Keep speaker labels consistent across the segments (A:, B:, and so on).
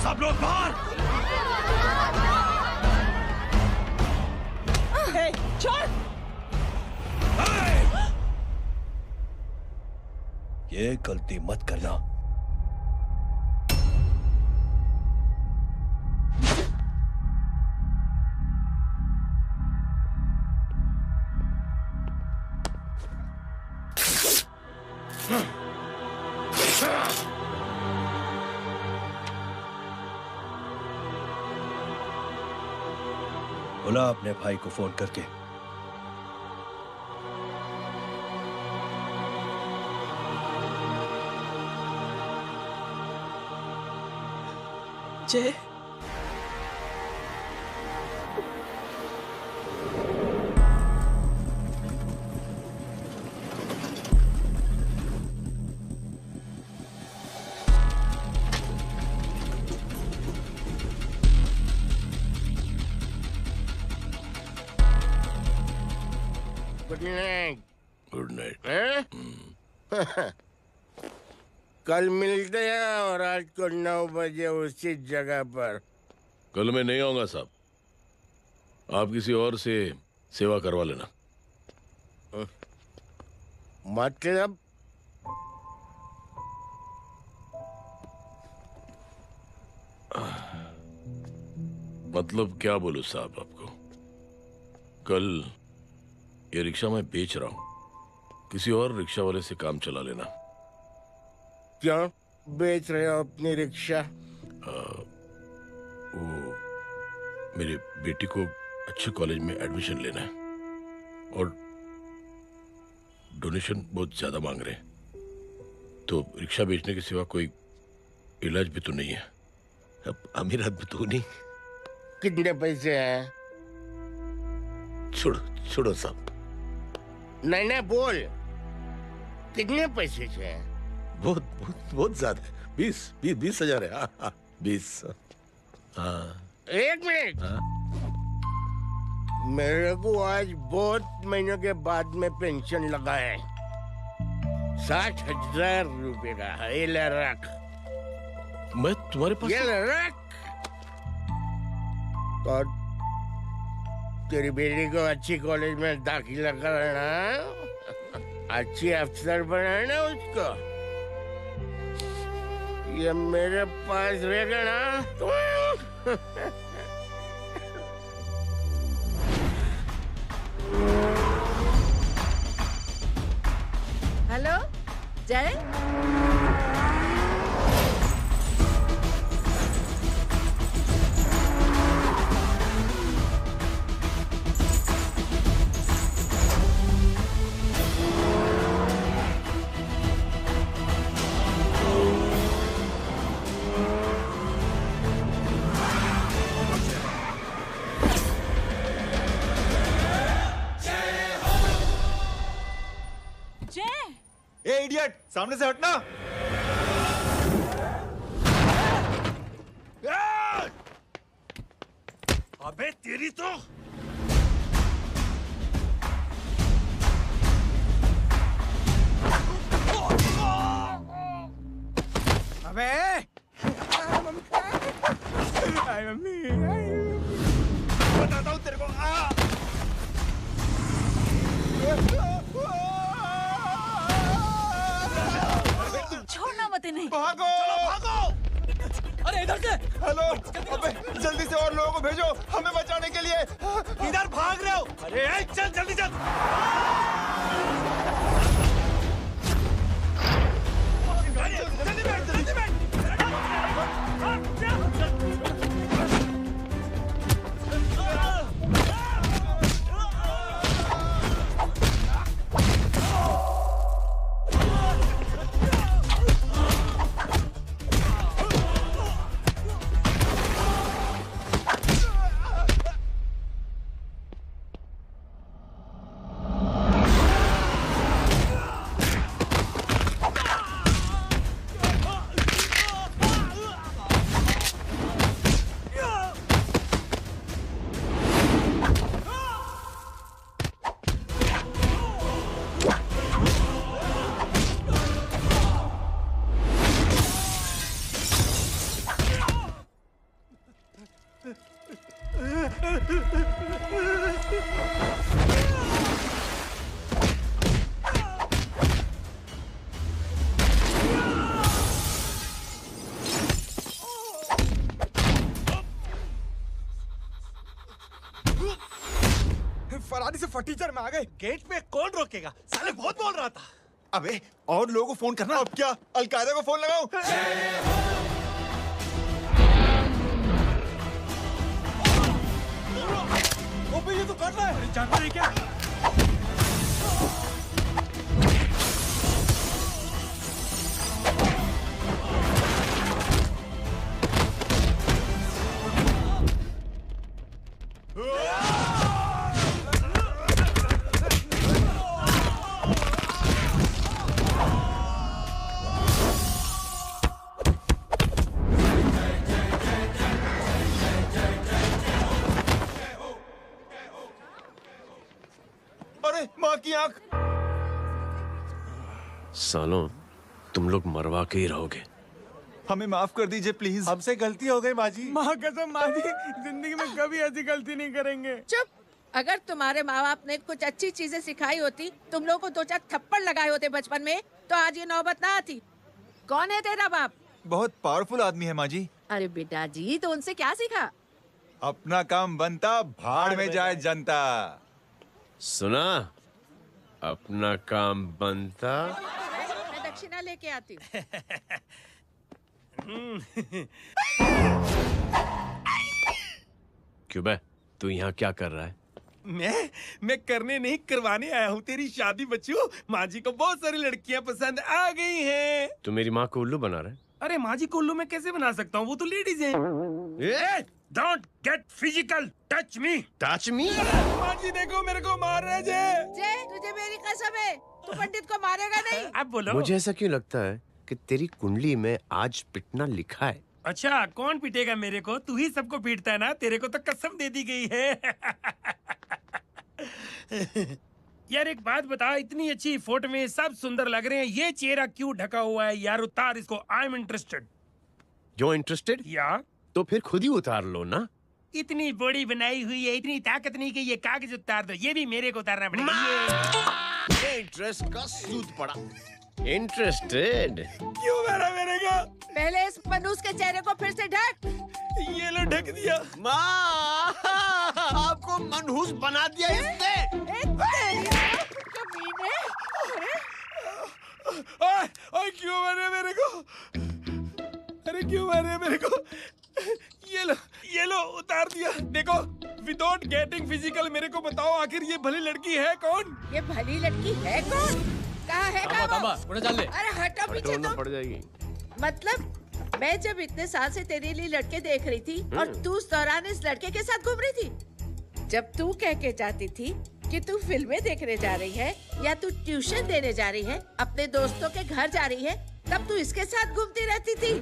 A: सब लोग बाहर।
B: छोड़।
A: ये गलती मत करना। बोला अपने भाई को फोन करके।
B: जय,
C: गुड नाइट।
A: Good night.
C: कल मिलते हैं और आज को 9 बजे उसी जगह पर।
D: कल मैं नहीं आऊंगा साहब, आप किसी और से सेवा करवा लेना।
C: मतलब?
D: मतलब क्या बोलूं साहब आपको। कल ये रिक्शा मैं बेच रहा हूं, किसी और रिक्शा वाले से काम चला लेना।
C: क्यों बेच रहे हो अपनी रिक्शा?
D: वो मेरी बेटी को अच्छे कॉलेज में एडमिशन लेना है और डोनेशन बहुत ज्यादा मांग रहे हैं, तो रिक्शा बेचने के सिवा कोई इलाज भी तो नहीं है। अब अमीर आदमी तो नहीं।
C: कितने पैसे हैं?
D: छोड़ो छोड़ो साहब।
C: नहीं नहीं बोल, कितने पैसे चाहिए?
D: बहुत बहुत बहुत ज्यादा है। 20,000 है। हाँ 20। हाँ
C: 1 मिनट।
D: हाँ?
C: मेरे को आज बहुत महीनों के बाद में पेंशन लगा है। 60,000 रुपए का है। ये ले रख।
D: मैं तुम्हारे पास
C: ये ले रख। तो तेरी बेटी को अच्छी कॉलेज में दाखिला कराना, अच्छी अफसर बनाना उसको। ये मेरे पास रहेगा ना तो
B: हेलो जय।
E: ए इडियट, सामने से हटना।
A: अबे तेरी तो।
E: अबे मम्मी बताता हूँ तेरे को।
B: छोड़ना मत इन्हें।
E: भागो
A: भागो।
E: अरे इधर से। हेलो अबे जल्दी से और लोगों को भेजो हमें बचाने के लिए।
A: इधर भाग रहे हो? अरे चल जल्दी चल। जल्दी बैठ जल्दी बैठ।
E: फरारी से फटीचर में आ गए।
A: गेट पे कौन रोकेगा? साले बहुत बोल रहा था।
E: अबे और लोगों को फोन करना। अब क्या अलकायदा को फोन लगाऊं?
A: ओबे ये तो कर रहा है। जानता नहीं क्या?
E: अरे माँ की आंख।
F: सालों तुम लोग मरवा के ही रहोगे।
E: हमें माफ कर दीजिए प्लीज।
A: हमसे गलती हो गई माँ जी।
E: माँ कसम माँ जी, जिंदगी में कभी ऐसी गलती नहीं करेंगे।
B: चुप। अगर तुम्हारे माँ बाप ने कुछ अच्छी चीजें सिखाई होती, तुम लोगों को 2-4 थप्पड़ लगाए होते बचपन में, तो आज ये नौबत ना आती। कौन है तेरा बाप?
E: बहुत पावरफुल आदमी है माँ जी।
B: अरे बेटा जी, तो उनसे क्या सीखा?
E: अपना काम बनता, भाड़ में जाए जनता।
F: सुना, अपना काम बनता।
B: मैं दक्षिणा लेके आती हूँ।
F: क्यों बे, तू यहाँ क्या कर रहा है?
A: मैं करने नहीं करवाने आया हूँ तेरी शादी बच्चू। माँ जी को बहुत सारी लड़कियाँ पसंद आ गई हैं।
F: तू मेरी माँ को उल्लू बना रहा है?
A: अरे माँ जी को उल्लू मैं कैसे बना सकता हूँ? वो तो लेडीज हैं। Don't get physical, touch me.
F: Touch me?
A: माँ जी देखो मेरे को मार रहे जय।
B: जय, तुझे मेरी कसम है, तू पंडित को मारेगा नहीं।
A: अब बोलो।
F: मुझे ऐसा क्यों लगता है कि तेरी कुंडली में आज पिटना लिखा है?
A: अच्छा, कौन पीटेगा मेरे को? तू ही सबको पीटता है ना। तेरे को तो कसम दे दी गई है। यार एक बात बता, इतनी अच्छी फोटो में सब सुंदर लग रहे हैं, ये चेहरा क्यों ढका हुआ है? यार उतार इसको। I am interested.
F: जो इंटरेस्टेड?
A: या
F: तो फिर खुद ही उतार लो ना।
A: इतनी बॉडी बनाई हुई है, इतनी ताकत नहीं कि ये कागज उतार दो। ये भी मेरे को उतारना पड़ेगा।
F: ये इंटरेस्ट का सूद पड़ा। इंटरेस्टेड?
A: क्यों मारा मेरे को?
B: पहले इस मनूस के चेहरे को फिर से ढक।
A: ये लो ढक दिया।
F: माँ, आपको मनहूस बना दिया इसने।
B: कमीने।
A: ओए क्यों मारे मेरे को? अरे क्यों मारे मेरे को? ये लो उतार दिया। देखो, विदाउट गेटिंग फिजिकल मेरे को बताओ, आखिर ये भली लड़की है कौन?
B: ये भली लड़की है कौन? कहाँ है कहाँ वो? अरे हटो पीछे
F: ढूंढना
B: तो।
F: पड़ जाएगी।
B: मतलब मैं जब इतने साल से तेरे लिए लड़के देख रही थी और तू उस दौरान इस लड़के के साथ घूम रही थी। जब तू कह के जाती थी कि तू फिल्में देखने जा रही है या तू ट्यूशन देने जा रही है, अपने दोस्तों के घर जा रही है, तब तू इसके साथ घूमती रहती थी।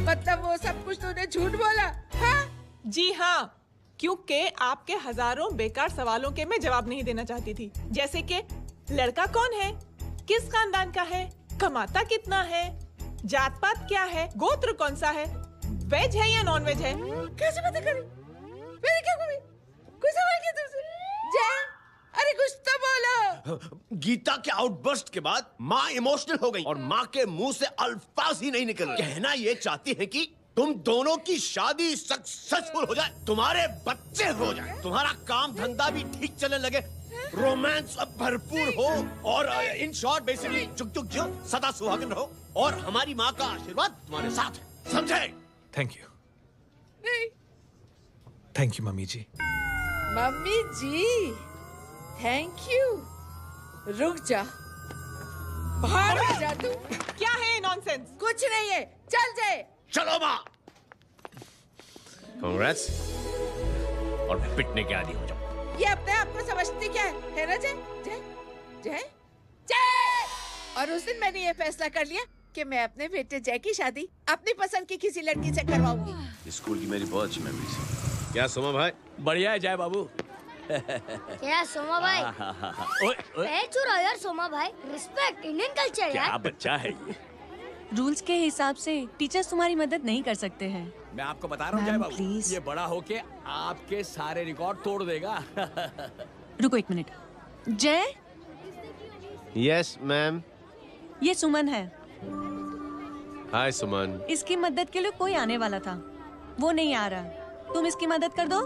B: मतलब वो सब कुछ तूने झूठ बोला? हाँ?
G: जी हाँ, क्योंकि आपके हजारों बेकार सवालों के मैं जवाब नहीं देना चाहती थी। जैसे कि लड़का कौन है, किस खानदान का है, कमाता कितना है, जात पात क्या है, गोत्र कौन सा है, वेज है या नॉन वेज है।
B: कैसे पता करी? मैंने क्या करी? कोई सवाल किया तुमसे? जय, अरे कुछ तो बोलो।
F: गीता के आउटबर्स्ट के बाद माँ इमोशनल हो गई और माँ के मुंह से अल्फाज ही नहीं निकल रहे। कहना ये चाहती है कि तुम दोनों की शादी सक्सेसफुल हो जाए, तुम्हारे बच्चे हो जाए, तुम्हारा काम धंधा भी ठीक चलने लगे, रोमांस अब भरपूर हो और इन शॉर्ट बेसिकली जुग जुग जियो, सदा सुहागन रहो और हमारी माँ का आशीर्वाद तुम्हारे साथ है। समझे?
E: Thank you.
B: नहीं।
E: Thank you mummy ji.
B: Mummy ji, thank you. रुक जा, बाहर आ जा तू।
G: क्या है नॉनसेंस?
B: कुछ नहीं है, चल जाए।
F: चलो माँ। कांग्रेस। और पिटने के आदी हो जाओ।
B: ये अपने आप को समझती क्या है ना जय? जय जय जय। और उस दिन मैंने ये फैसला कर लिया कि मैं अपने बेटे जय की शादी अपनी पसंद की किसी लड़की से करवाऊंगी।
F: स्कूल की मेरी बहुत अच्छी मेमोरीज है। क्या सोमा भाई?
H: बढ़िया है जय बाबू।
I: क्या सोमा भाई? पैर छू रहा यार सोमा भाई। रिस्पेक्ट इंडियन कल्चर यार।
H: क्या बच्चा है ये। रूल्स के हिसाब से टीचर्स तुम्हारी मदद नहीं कर सकते हैं।
J: मैं आपको बता रहा हूँ जय बाबू, ये बड़ा होके आपके सारे रिकॉर्ड तोड़ देगा।
H: रुको एक मिनट। जय।
F: Yes ma'am.
H: ये सुमन है।
F: हाय सुमन।
H: इसकी मदद के लिए कोई आने वाला था, वो नहीं आ रहा। तुम इसकी मदद कर दो।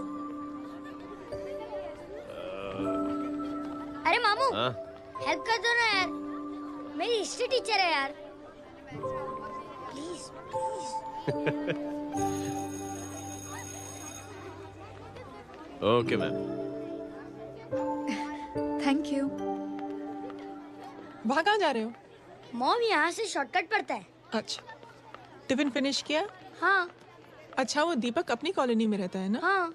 I: अरे मामू, हेल्प कर दो ना यार, मेरी हिस्ट्री टीचर है यार, please please.
F: Okay ma'am.
G: Thank you. वहाँ कहाँ जा रहे हो?
I: मॉम यहाँ से शॉर्टकट पड़ता है।
G: अच्छा, टिफिन फिनिश किया?
I: हाँ।
G: अच्छा, वो दीपक अपनी कॉलोनी में रहता है ना?
I: हाँ।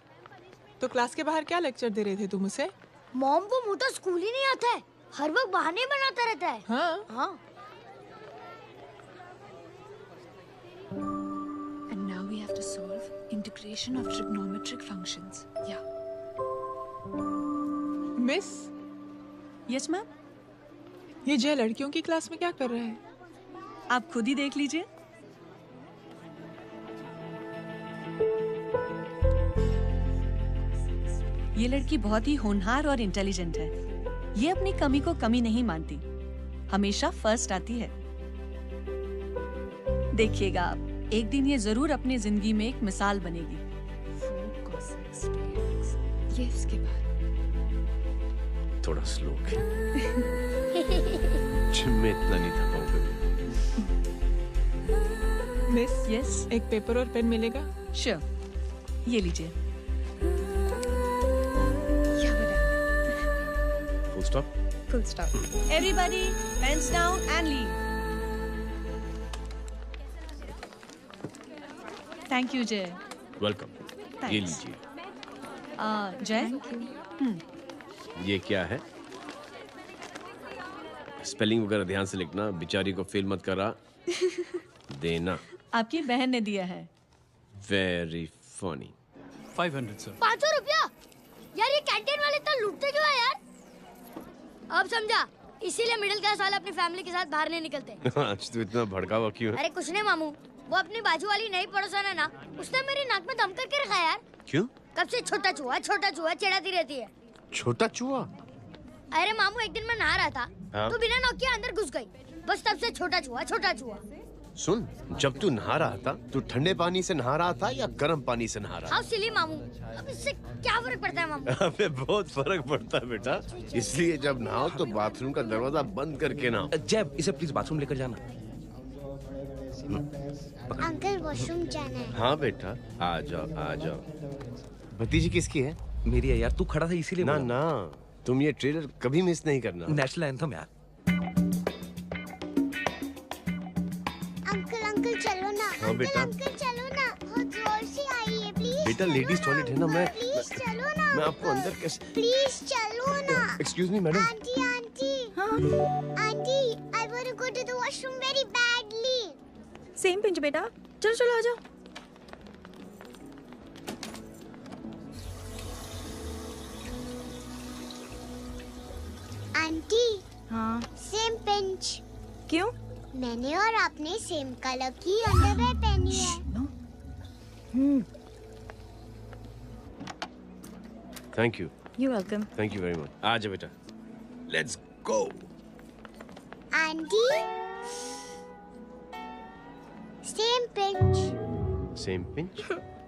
G: तो क्लास के बाहर क्या लेक्चर दे रहे थे तुम उसे?
I: मॉम को मुंह तो स्कूल ही नहीं आता है, हर वक्त बहाने बनाता रहता है।
G: हाँ।
I: हाँ।
K: And now we have to solve integration of trigonometric functions. Yeah.
G: Miss.
H: Yes ma'am.
G: ये जय लड़कियों की क्लास में क्या कर रहा है?
H: आप खुद ही देख लीजिए। ये लड़की बहुत ही होनहार और इंटेलिजेंट है। ये अपनी कमी को कमी नहीं मानती, हमेशा फर्स्ट आती है। देखिएगा आप, एक दिन ये जरूर अपनी जिंदगी में एक मिसाल बनेगी।
K: ये इसके बाद
F: थोड़ा स्लो जिम में इतना नहीं था पाऊंगा।
G: मिस।
H: यस।
G: एक पेपर और पेन मिलेगा?
H: श्योर, ये लीजिए।
F: Full stop.
K: full stop.
H: Everybody, pens down and leave. Thank you, Jay.
F: Welcome. ये लीजिए।
H: जय।
F: ये क्या है? स्पेलिंग वगैरह ध्यान से लिखना, बेचारी को फेल मत करा देना।
H: आपकी बहन ने दिया है।
F: Very funny.
J: 500 सर।
I: 500 रुपया? यार ये कैंटीन वाले तो लूटते क्यों है यार? अब समझा, इसीलिए मिडिल क्लास वाले अपनी फैमिली के साथ बाहर नहीं निकलते।
F: आज तो इतना भड़का हुआ क्यों है?
I: अरे कुछ नहीं मामू, वो अपनी बाजू वाली नई पड़ोसन है ना, उसने मेरी नाक में दम करके रखा यार।
F: क्यों?
I: कब से छोटा चूहा चिढ़ाती रहती है।
F: छोटा चूहा?
I: अरे मामू, एक दिन मैं नहा रहा था,
F: हाँ?
I: तो बिना नॉक के अंदर घुस गई, बस तब से छोटा चूहा।
F: सुन, जब तू नहा रहा था, तू ठंडे पानी से नहा रहा था या गर्म पानी से नहा रहा था?
I: हाउ सिली मामू, अब इससे क्या फर्क पड़ता है मामू?
F: अबे बहुत फर्क पड़ता है बेटा, इसलिए जब नहाओ तो बाथरूम का दरवाजा बंद करके नहाओ।
J: जय, इसे प्लीज बाथरूम लेकर जाना।
I: अंकल वॉशरूम जाना है।
F: हाँ बेटा, आ जाओ। भतीजी किसकी है?
J: मेरी है यार, तू खड़ा था इसीलिए।
F: ना, तुम ये ट्रेलर कभी मिस नहीं करना।
J: नेशनल एंथम यार।
I: अंकल चलो ना।
F: हाँ बेटा।
I: अंकल चलो ना, बहुत जोर से आई है, प्लीज।
F: बेटा लेडीज टॉयलेट है ना,
I: प्लीज चलो ना।
F: मैं आपको अंदर कैसे?
I: प्लीज चलो ना।
F: Excuse me madam.
I: Aunty, I want to go to the washroom very badly.
K: Same pinch बेटा, चलो आ जाओ।
I: आंटी।
K: हाँ।
I: Same pinch.
K: क्यों?
I: मैंने और आपने सेम कलर की अंडरवेयर पहनी है।
F: Thank you.
K: You welcome.
F: Thank you very much. आ जाओ बेटा, let's go.
I: Aunty, same pinch.
F: Same pinch?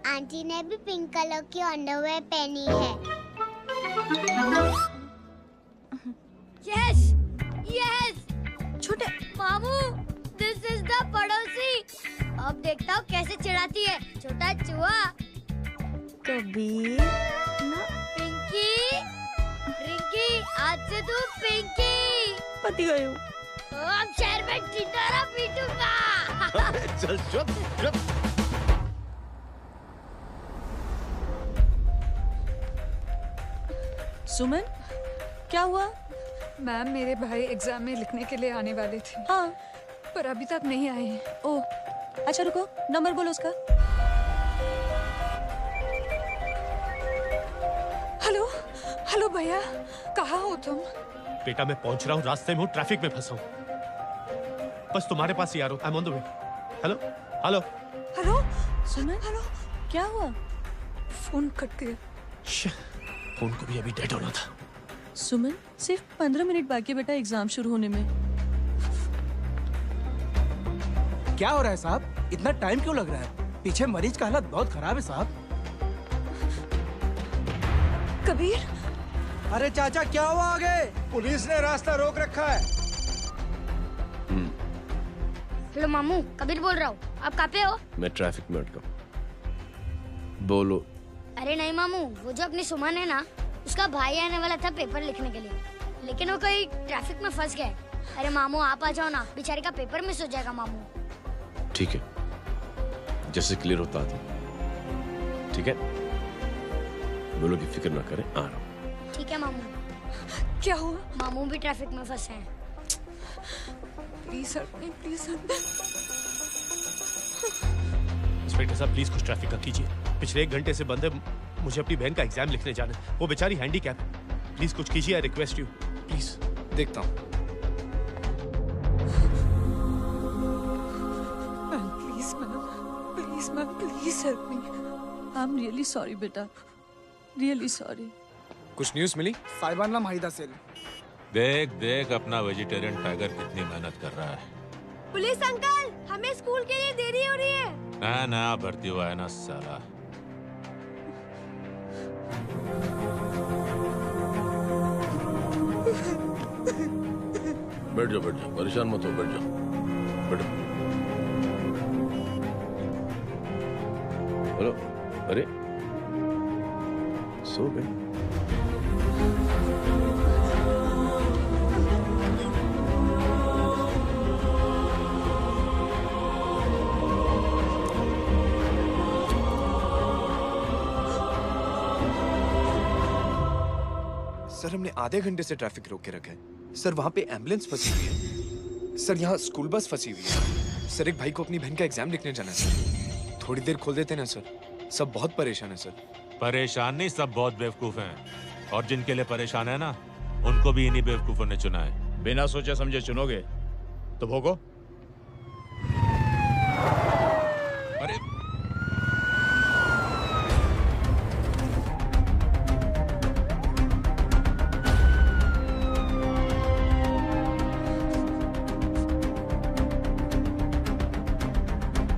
I: Aunty ने भी पिंक कलर की अंडरवेयर पहनी है। यस
K: छोटे
I: मामू, दिस इज द पड़ोसी। अब देखता हूँ कैसे चिढ़ाती है छोटा चूहा।
K: कबीर ना।
I: पिंकी, रिंकी, आज से तू पिंकी।
K: पति गई हूँ।
I: अब शहर में टिटोरा पीटूंगा।
F: चल चुप।
H: सुमन, क्या हुआ?
K: मैम, मेरे भाई एग्जाम में लिखने के लिए आने वाले थे।
H: हाँ,
K: पर अभी तक नहीं आए हैं।
H: ओह, अच्छा रुको, नंबर बोलो उसका।
K: हेलो भैया, कहाँ हो तुम?
L: बेटा मैं पहुंच रहा हूँ, रास्ते में हूँ, ट्रैफिक में फंसा हूँ। बस तुम्हारे पास ही आ रहा हूँ। I am on the way. Hello hello
K: hello
H: Suman,
K: hello,
H: क्या हुआ?
K: फोन कट गया।
L: फोन को भी अभी डेड होना था।
H: सुमन, सिर्फ 15 मिनट बाकी है बेटा एग्जाम शुरू होने में।
M: क्या हो रहा है साहब? इतना टाइम क्यों लग रहा है? पीछे मरीज का हालत बहुत खराब है साहब।
K: कबीर,
M: अरे चाचा क्या हुआ आगे?
E: पुलिस ने रास्ता रोक रखा है।
I: हेलो मामू, कबीर बोल रहा हूँ। आप कहाँ पे हो?
F: मैं ट्रैफिक में अटका हूं। बोलो।
I: अरे नहीं मामू, वो जो अपनी सुमन है ना, उसका भाई आने वाला था पेपर लिखने के लिए, लेकिन वो कहीं ट्रैफिक में फंस गया है। अरे मामू आप आ जाओ ना, बेचारे का पेपर मिस हो जाएगा मामू।
F: ठीक है, जैसे क्लियर होता है। ठीक है, बोलो कि फिक्र ना करें, आ रहा हूँ।
I: ठीक है मामू।
K: क्या हुआ?
I: मामू भी ट्रैफिक में फंसे हैं।
K: Please help me, please help.
L: Inspector साहब प्लीज कुछ ट्रैफिक का कीजिए। पिछले 1 घंटे से बंद है, मुझे अपनी बहन का एग्जाम लिखने जाना है। वो बेचारी हैंडीकैप है। प्लीज कुछ कीजिए, आई रिक्वेस्ट यू प्लीज।
E: देखता हूँ।
K: Please ma'am, please help me.
H: I am really sorry बेटा, रियली सॉरी।
E: कुछ न्यूज़ मिली?
M: साहिबाना माहिदा सेल।
N: देख देख अपना वेजिटेरियन टाइगर कितनी मेहनत कर रहा है।
I: पुलिस अंकल, हमें स्कूल के लिए देरी हो रही है।
N: नया नया भर्ती हुआ है ना साला।
D: बैठ जाओ, परेशान मत हो, बैठ जाओ, बैठो।
F: हेलो, अरे सो गए?
E: सर हमने आधे घंटे से ट्रैफिक रोक के रखा है। सर वहाँ पे एम्बुलेंस फंसी हुई है। सर यहाँ स्कूल बस फंसी हुई है। सर एक भाई को अपनी बहन का एग्जाम लिखने जाना है सर। थोड़ी देर खोल देते ना सर। सब बहुत परेशान है सर।
N: परेशान नहीं, सब बहुत बेवकूफ हैं। और जिनके लिए परेशान है ना, उनको भी इन्हीं बेवकूफों ने चुना है।
O: बिना सोचे समझे चुनोगे तो भोगो।
N: अरे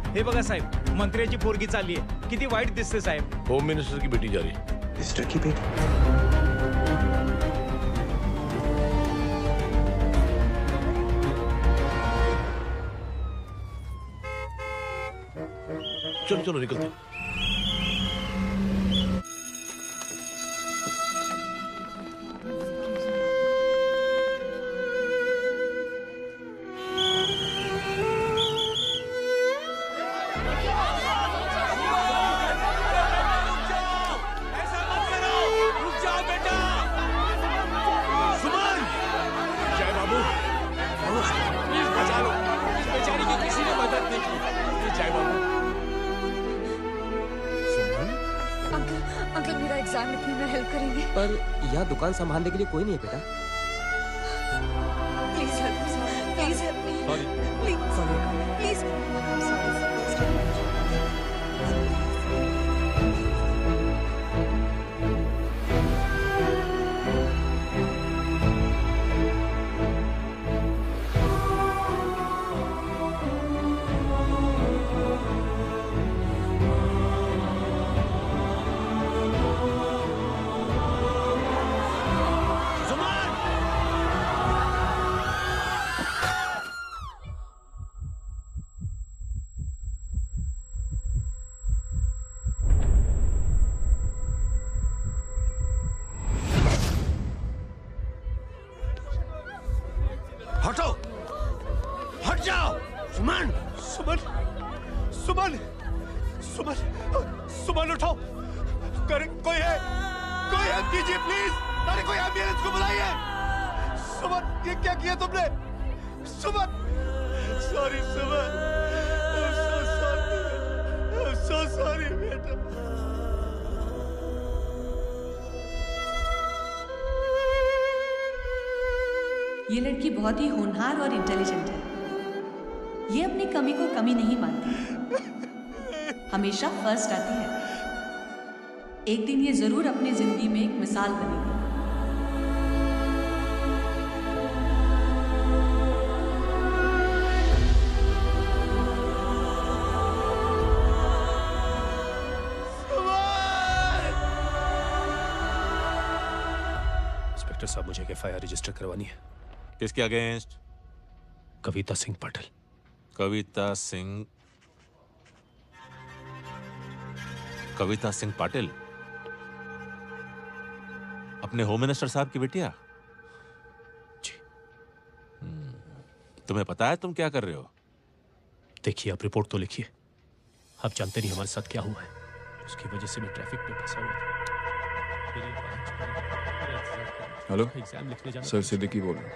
P: हे बघा साहेब, मंत्र्याची पोरगी चालली आहे। किती वाईट दिसते साहेब।
D: होम मिनिस्टर की बेटी जा रही है।
E: मिनिस्टर की बेटी?
D: चलो चलो निकलते।
Q: पर यहाँ दुकान संभालने के लिए कोई नहीं है बेटा।
K: Please help me, please help me. Please
F: हटो, हट जाओ। सुमन,
L: सुमन, सुमन, सुमन, सुमन उठो। कोई है? कोई हेल्प कीजिए प्लीज। अरे कोई एम्बुलेंस को बुलाइए। सुमन, ये क्या किया तुमने? Suman, sorry Suman, I'm so sorry बेटा।
H: ये लड़की बहुत ही होनहार और इंटेलिजेंट है। ये अपनी कमी को कमी नहीं मानती, हमेशा फर्स्ट आती है। एक दिन ये जरूर अपनी जिंदगी में एक मिसाल बनेगी।
L: इंस्पेक्टर साहब, मुझे एफआईआर रजिस्टर करवानी है।
N: किसके अगेंस्ट?
L: कविता सिंह पाटिल।
N: कविता सिंह पाटिल, अपने होम मिनिस्टर साहब की बेटिया?
L: जी।
N: तुम्हें पता है तुम क्या कर रहे हो?
L: देखिए, आप रिपोर्ट तो लिखिए। आप जानते नहीं हमारे साथ क्या हुआ है। उसकी वजह से मैं ट्रैफिक में फंसा हुआ था।
R: हेलो
L: एग्जाम लिखने जाना।
R: सर सिद्दीकी बोल रहा हूँ।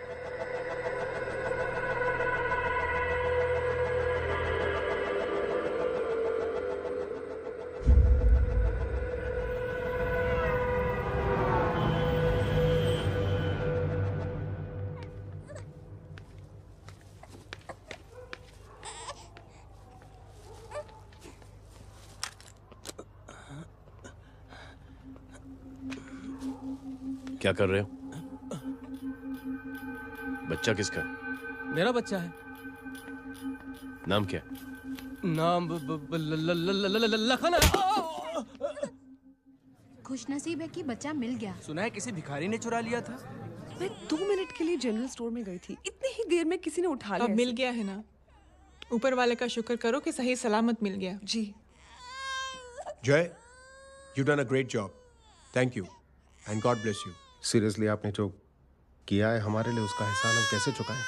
F: क्या कर रहे हो? बच्चा किसका?
M: मेरा बच्चा है।
F: नाम क्या?
M: नाम लखन है।
K: खुशनसीब है कि बच्चा मिल गया।
M: सुना है किसी भिखारी ने चुरा लिया था।
S: मैं 2 मिनट के लिए जनरल स्टोर में गई थी, इतनी ही देर में किसी ने उठा लिया।
G: अब मिल गया है ना, ऊपर वाले का शुक्र करो कि सही सलामत मिल गया।
S: जी।
T: जय, you done a great job. Thank you and God bless you. Seriously, आपने जो किया है हमारे लिए, उसका एहसान हम कैसे चुकाएं?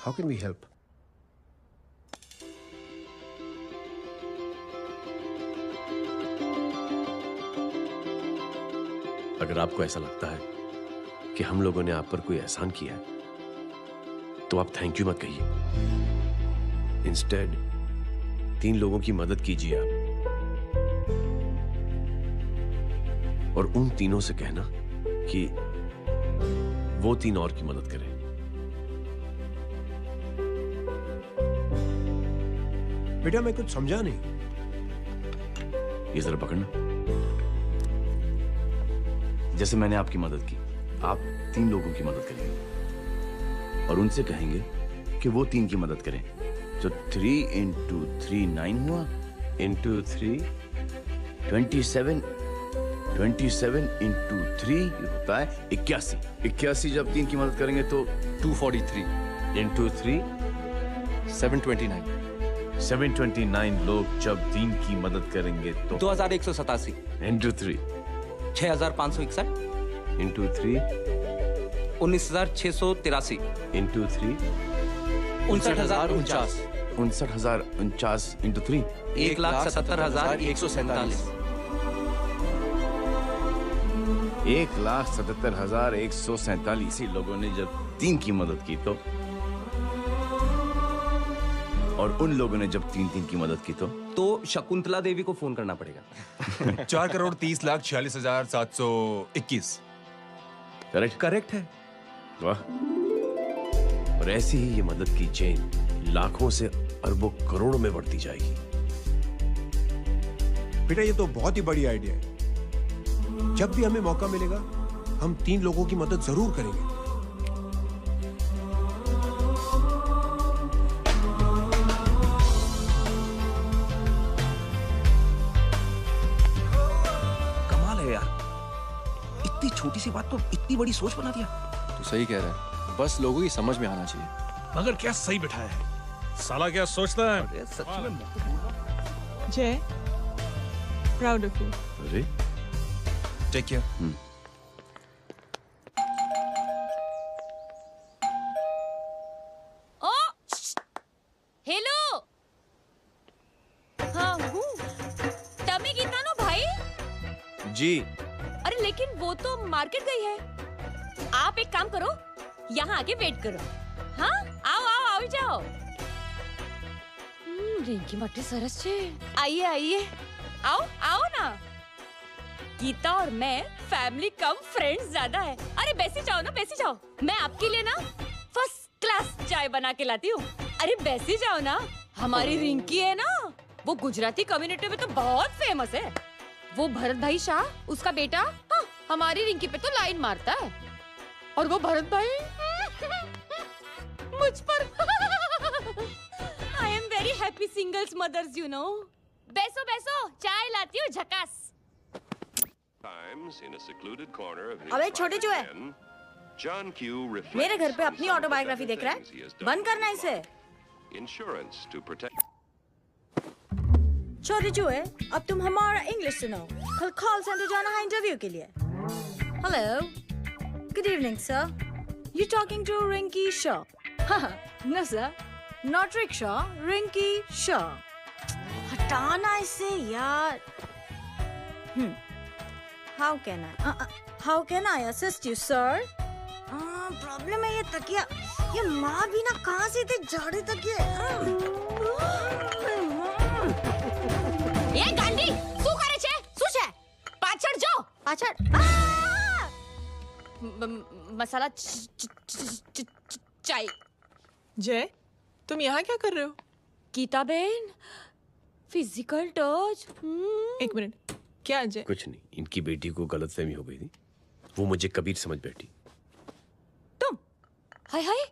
T: How can we help?
F: अगर आपको ऐसा लगता है कि हम लोगों ने आप पर कोई एहसान किया है, तो आप थैंक यू मत कहिए। इंस्टेड 3 लोगों की मदद कीजिए आप, और उन तीनों से कहना कि वो 3 और की मदद करें।
T: बेटा, मैं कुछ समझा नहीं।
F: ये जरा पकड़ना। जैसे मैंने आपकी मदद की, आप 3 लोगों की मदद करेंगे और उनसे कहेंगे कि वो 3 की मदद करें। तो 3 into 3 9 हुआ, into 3 27 into 3 होता है 81। 81 जब 3 की मदद करेंगे तो 243 into 3 729। 729 लोग जब 3 की मदद करेंगे तो
Q: 2187
F: into 3
Q: 6561
F: into 3
Q: 19683
F: into 3
Q: 59049
F: 59049 into 3
Q: 1,77,147
F: 1,77,147 लोगों ने जब 3 की मदद की तो, और उन लोगों ने जब 3 की मदद की तो
Q: शकुंतला देवी को फोन करना पड़ेगा।
R: 4,30,46,721।
F: करेक्ट है। वाह। और ऐसी ही ये मदद की चेन लाखों से अरबों करोड़ों में बढ़ती जाएगी।
T: बेटा, ये तो बहुत ही बड़ी आइडिया है। जब भी हमें मौका मिलेगा, हम 3 लोगों की मदद जरूर करेंगे।
M: कमाल है यार, इतनी छोटी सी बात तो इतनी बड़ी सोच बना दिया।
E: तू सही कह रहा है, बस लोगों की समझ में आना चाहिए।
O: मगर क्या सही बिठाया है, साला क्या सोचता है।
M: सच में
G: जय, प्राउड ऑफ यू।
F: अरे
E: टेक केयर।
U: ओ हेलो, हाँ हूँ। तभी गीता नो भाई
F: जी।
U: अरे लेकिन वो तो मार्केट गई है। आप एक काम करो, यहाँ आके वेट करो। हाँ, आओ आओ आओ जाओ। रिंकी मट्टी सरस छे। आइए आइए, आओ आओ ना। गीता और मैं फैमिली कम फ्रेंड्स ज्यादा है। अरे बैसी जाओ ना, बैसी जाओ। मैं आपके लिए ना फर्स्ट क्लास चाय बना के लाती हूँ। अरे बैसी जाओ ना, हमारी रिंकी है ना, वो गुजराती कम्युनिटी में तो बहुत फेमस है। वो भरत भाई शाह, उसका बेटा, हाँ, हमारी रिंकी पे तो लाइन मारता है। और वो भरत भाई मुझ पर I am very happy singles mothers, you know. बैसो बैसो, चाय लाती हूँ झकास।
C: अबे छोटे चूहे, मेरे घर पे अपनी ऑटोबायोग्राफी देख रहा है? बंद करना इसे। छोटे चूहे, अब तुम हमारा इंग्लिश सुनो। कल कॉल सेंटर जाना है इंटरव्यू के लिए। Hello, good evening sir, you talking to Rinki Shaw? No sir, not rickshaw, Rinki Shaw. हटाना इसे यार। How can I assist you sir? Problem है ये तकिया, ये माँ भी ना कहाँ से थे झाड़े तकिए।
U: ये गांडी શું કરે છે? શું છે? પાછળ જો,
C: પાછળ।
U: मसाला चाय।
G: जय, तुम यहाँ क्या कर रहे हो?
U: गीता बहन, फिजिकल टच।
G: एक मिनट, क्या जय?
F: कुछ नहीं, इनकी बेटी को गलतफहमी हो गई थी, वो मुझे कबीर समझ बैठी।
U: हाय हाय,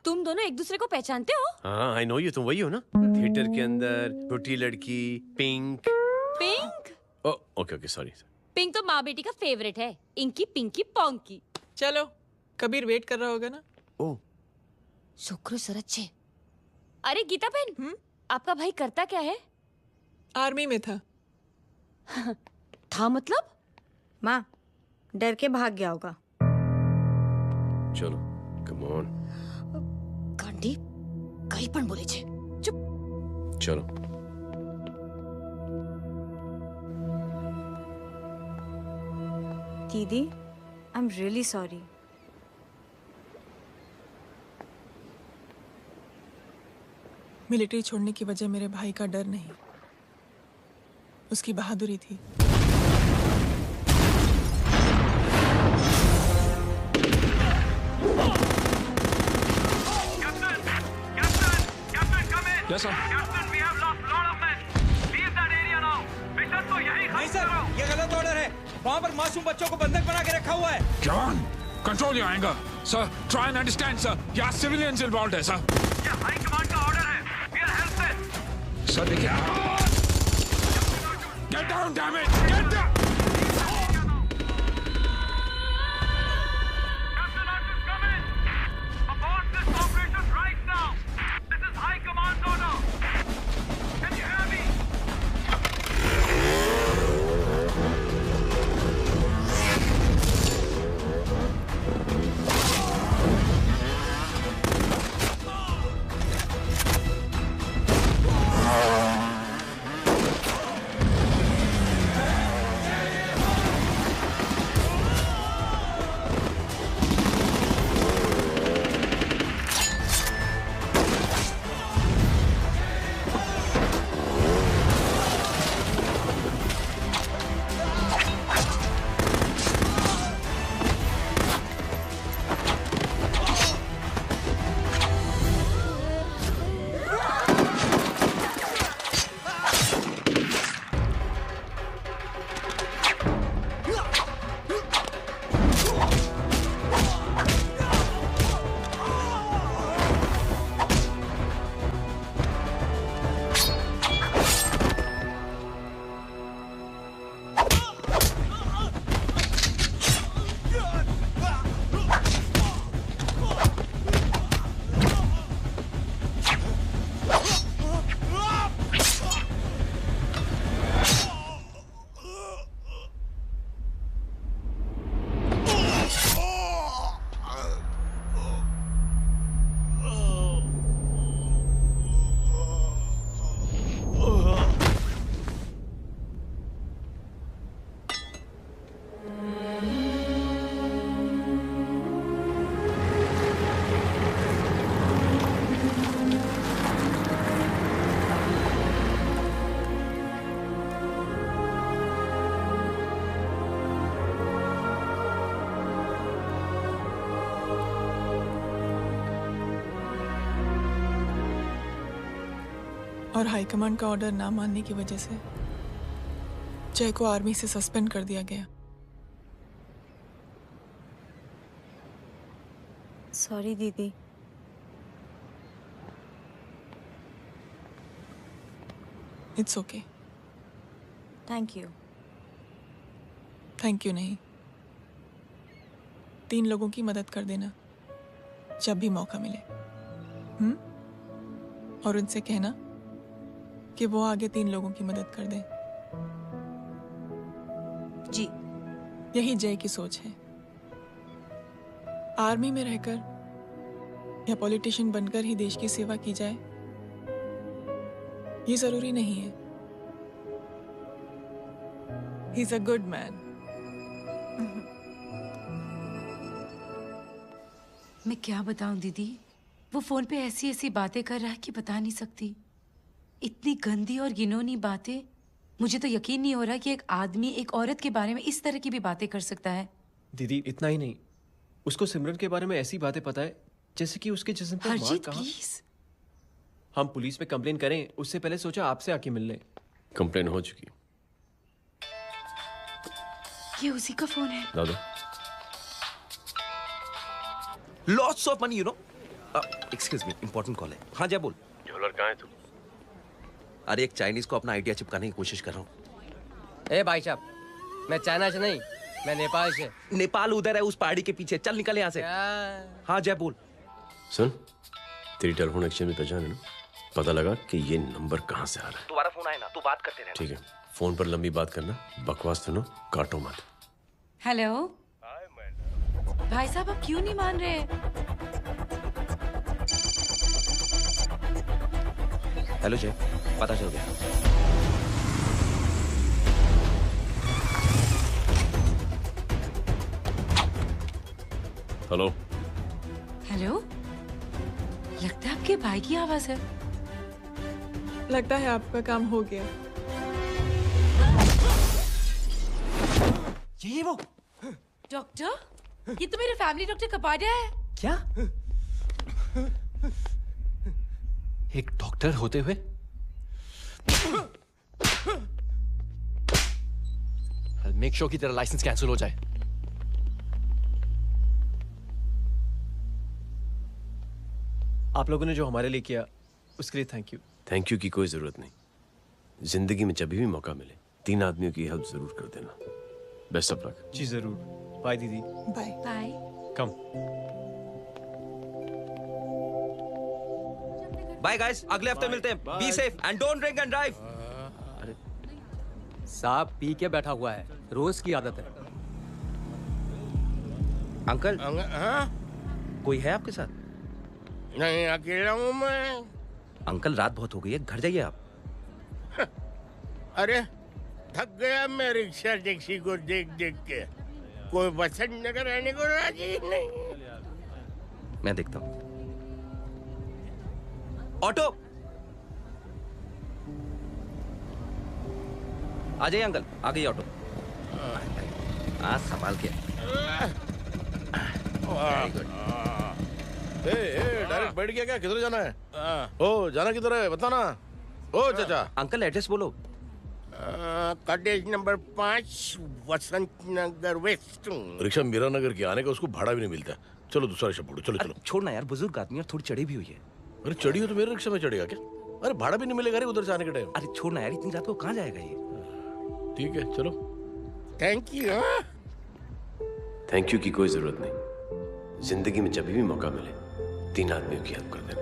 U: तुम दोनों एक दूसरे को पहचानते हो?
F: हाँ, आई नो यू, तुम वही हो ना थिएटर के अंदर छोटी लड़की pink.
U: Pink?
F: Okay okay, sorry.
U: Pink तो माँ बेटी का फेवरेट है, इंकी पिंकी पोंकी।
G: चलो, कबीर वेट कर रहा होगा ना।
F: ओह,
U: शुक्र सरच्चे। अरे गीता बहन, आपका भाई करता क्या है?
G: आर्मी में था।
U: था मतलब?
C: माँ, डर के भाग गया होगा।
F: चलो, कम ऑन।
U: गांडी, कहीं पण बोले छे। चुप।
F: चलो।
C: दीदी, I am really sorry.
G: Military छोड़ने की वजह मेरे भाई का डर नहीं, उसकी बहादुरी थी।
O: Yes, sir.
P: नहीं सर, ये गलत ऑर्डर है। वहाँ पर मासूम बच्चों को बंधक बना के रखा हुआ है।
O: जवान, control your anger. Sir, try and understand, sir. यहाँ civilians involved है, sir. ये हाई कमांड का ऑर्डर है। We are helpless. Sir, देखिए। Get down, damn it! Get down!
G: और हाईकमांड का ऑर्डर ना मानने की वजह से जय को आर्मी से सस्पेंड कर दिया गया।
C: सॉरी दीदी।
G: It's okay.
C: Thank you.
G: Thank you नहीं, 3 लोगों की मदद कर देना जब भी मौका मिले। और उनसे कहना कि वो आगे 3 लोगों की मदद कर दें।
C: जी।
G: यही जय की सोच है। आर्मी में रहकर या पॉलिटिशियन बनकर ही देश की सेवा की जाए, ये जरूरी नहीं है। He is a good man.
A: मैं क्या बताऊं दीदी, वो फोन पे ऐसी ऐसी बातें कर रहा है कि बता नहीं सकती। इतनी गंदी और घिनौनी बातें। मुझे तो यकीन नहीं हो रहा कि एक आदमी एक औरत के बारे में इस तरह की भी बातें कर सकता है।
V: दीदी इतना ही नहीं, उसको सिमरन के बारे में ऐसी बातें पता है जैसे कि उसके जिस्म पर मार
A: हरजीत
V: कहाँ।
A: प्लीज।
V: हम पुलिस में कंप्लेन करें उससे पहले सोचा आपसे आके मिल लें।
F: कंप्लेन हो चुकी।
A: ये उसी का फोन है।
F: दादा
Q: lots of money you know. Excuse me, important call है। हाँ जय बोल।
F: ज्वेलर कहाँ है तू?
Q: अरे एक चाइनीज को अपना आइडिया चिपकाने की कोशिश कर रहा हूँ।
W: ए भाई साहब, मैं चाइना से नहीं, मैं नेपाल से।
Q: नेपाल उधर है उस पहाड़ी के पीछे। चल निकल यहाँ से। हाँ जय बोल।
F: सुन, तेरी टेलीफोन एक्सचेंज में पहचान है ना? पता लगा कि ये नंबर कहाँ से आ रहा है।
Q: दोबारा फोन आए ना तो बात करते रहना।
F: ठीक है, फोन पर लंबी बात करना, बकवास सुनो, काटो मत।
A: हेलो भाई साहब, आप क्यों नहीं मान रहे?
Q: हेलो जय, पता चल गया।
F: हेलो
A: हेलो, लगता है आपके भाई की आवाज है।
G: लगता है आपका काम हो गया।
V: ये वो
A: डॉक्टर, ये तो मेरे फैमिली डॉक्टर कपाडिया है।
V: क्या? एक डॉक्टर होते हुए? मेक श्योर कि तेरा लाइसेंस कैंसिल हो जाए। आप लोगों ने जो हमारे लिए किया उसके लिए थैंक यू।
F: थैंक यू की कोई जरूरत नहीं। जिंदगी में जब भी मौका मिले 3 आदमियों की हेल्प जरूर कर देना। Best of luck.
V: जी जरूर। बाय दीदी।
G: Bye
A: bye.
V: Come.
Q: Bye guys, अगले हफ्ते मिलते हैं। Be safe and don't drink and drive.
W: अरे साहब पी के बैठा हुआ है, रोज की आदत है।
Q: अंकल
X: हाँ?
Q: कोई है आपके साथ?
X: नहीं, अकेला हूँ मैं।
Q: अंकल रात बहुत हो गई है, घर जाइए आप।
X: अरे थक गया मैं रिक्शा टैक्सी को देख देख के। कोई पसंद नगर रहने को राजी नहीं।
Q: मैं देखता हूँ। ऑटो आ जाइए अंकल, आ गई ऑटो। आज संभाल के। Very good.
D: डायरेक्ट बैठ गया क्या? किधर जाना है? ओ जाना किधर है बताना। ओ चाचा।
Q: अंकल एड्रेस बोलो।
X: कॉटेज नंबर 5 वसंत नगर वेस्ट।
D: रिक्शा मीरा नगर की आने का उसको भाड़ा भी नहीं मिलता। चलो दूसरा रिक्शा पकड़ो। चलो चलो।
Q: छोड़ना यार, बुजुर्ग आदमी और थोड़ी चढ़ी भी हुई है।
D: अरे चढ़ी हो तो मेरे रिक्शा में चढ़ेगा क्या? अरे भाड़ा भी नहीं मिलेगा रे उधर से आने के टाइम।
Q: अरे छोड़ना यार, इतनी रात को कहाँ जाएगा ये?
D: ठीक है चलो।
X: Thank you.
F: थैंक यू की कोई जरूरत नहीं। जिंदगी में जब भी मौका मिले 3 आदमियों की हेल्प कर देना।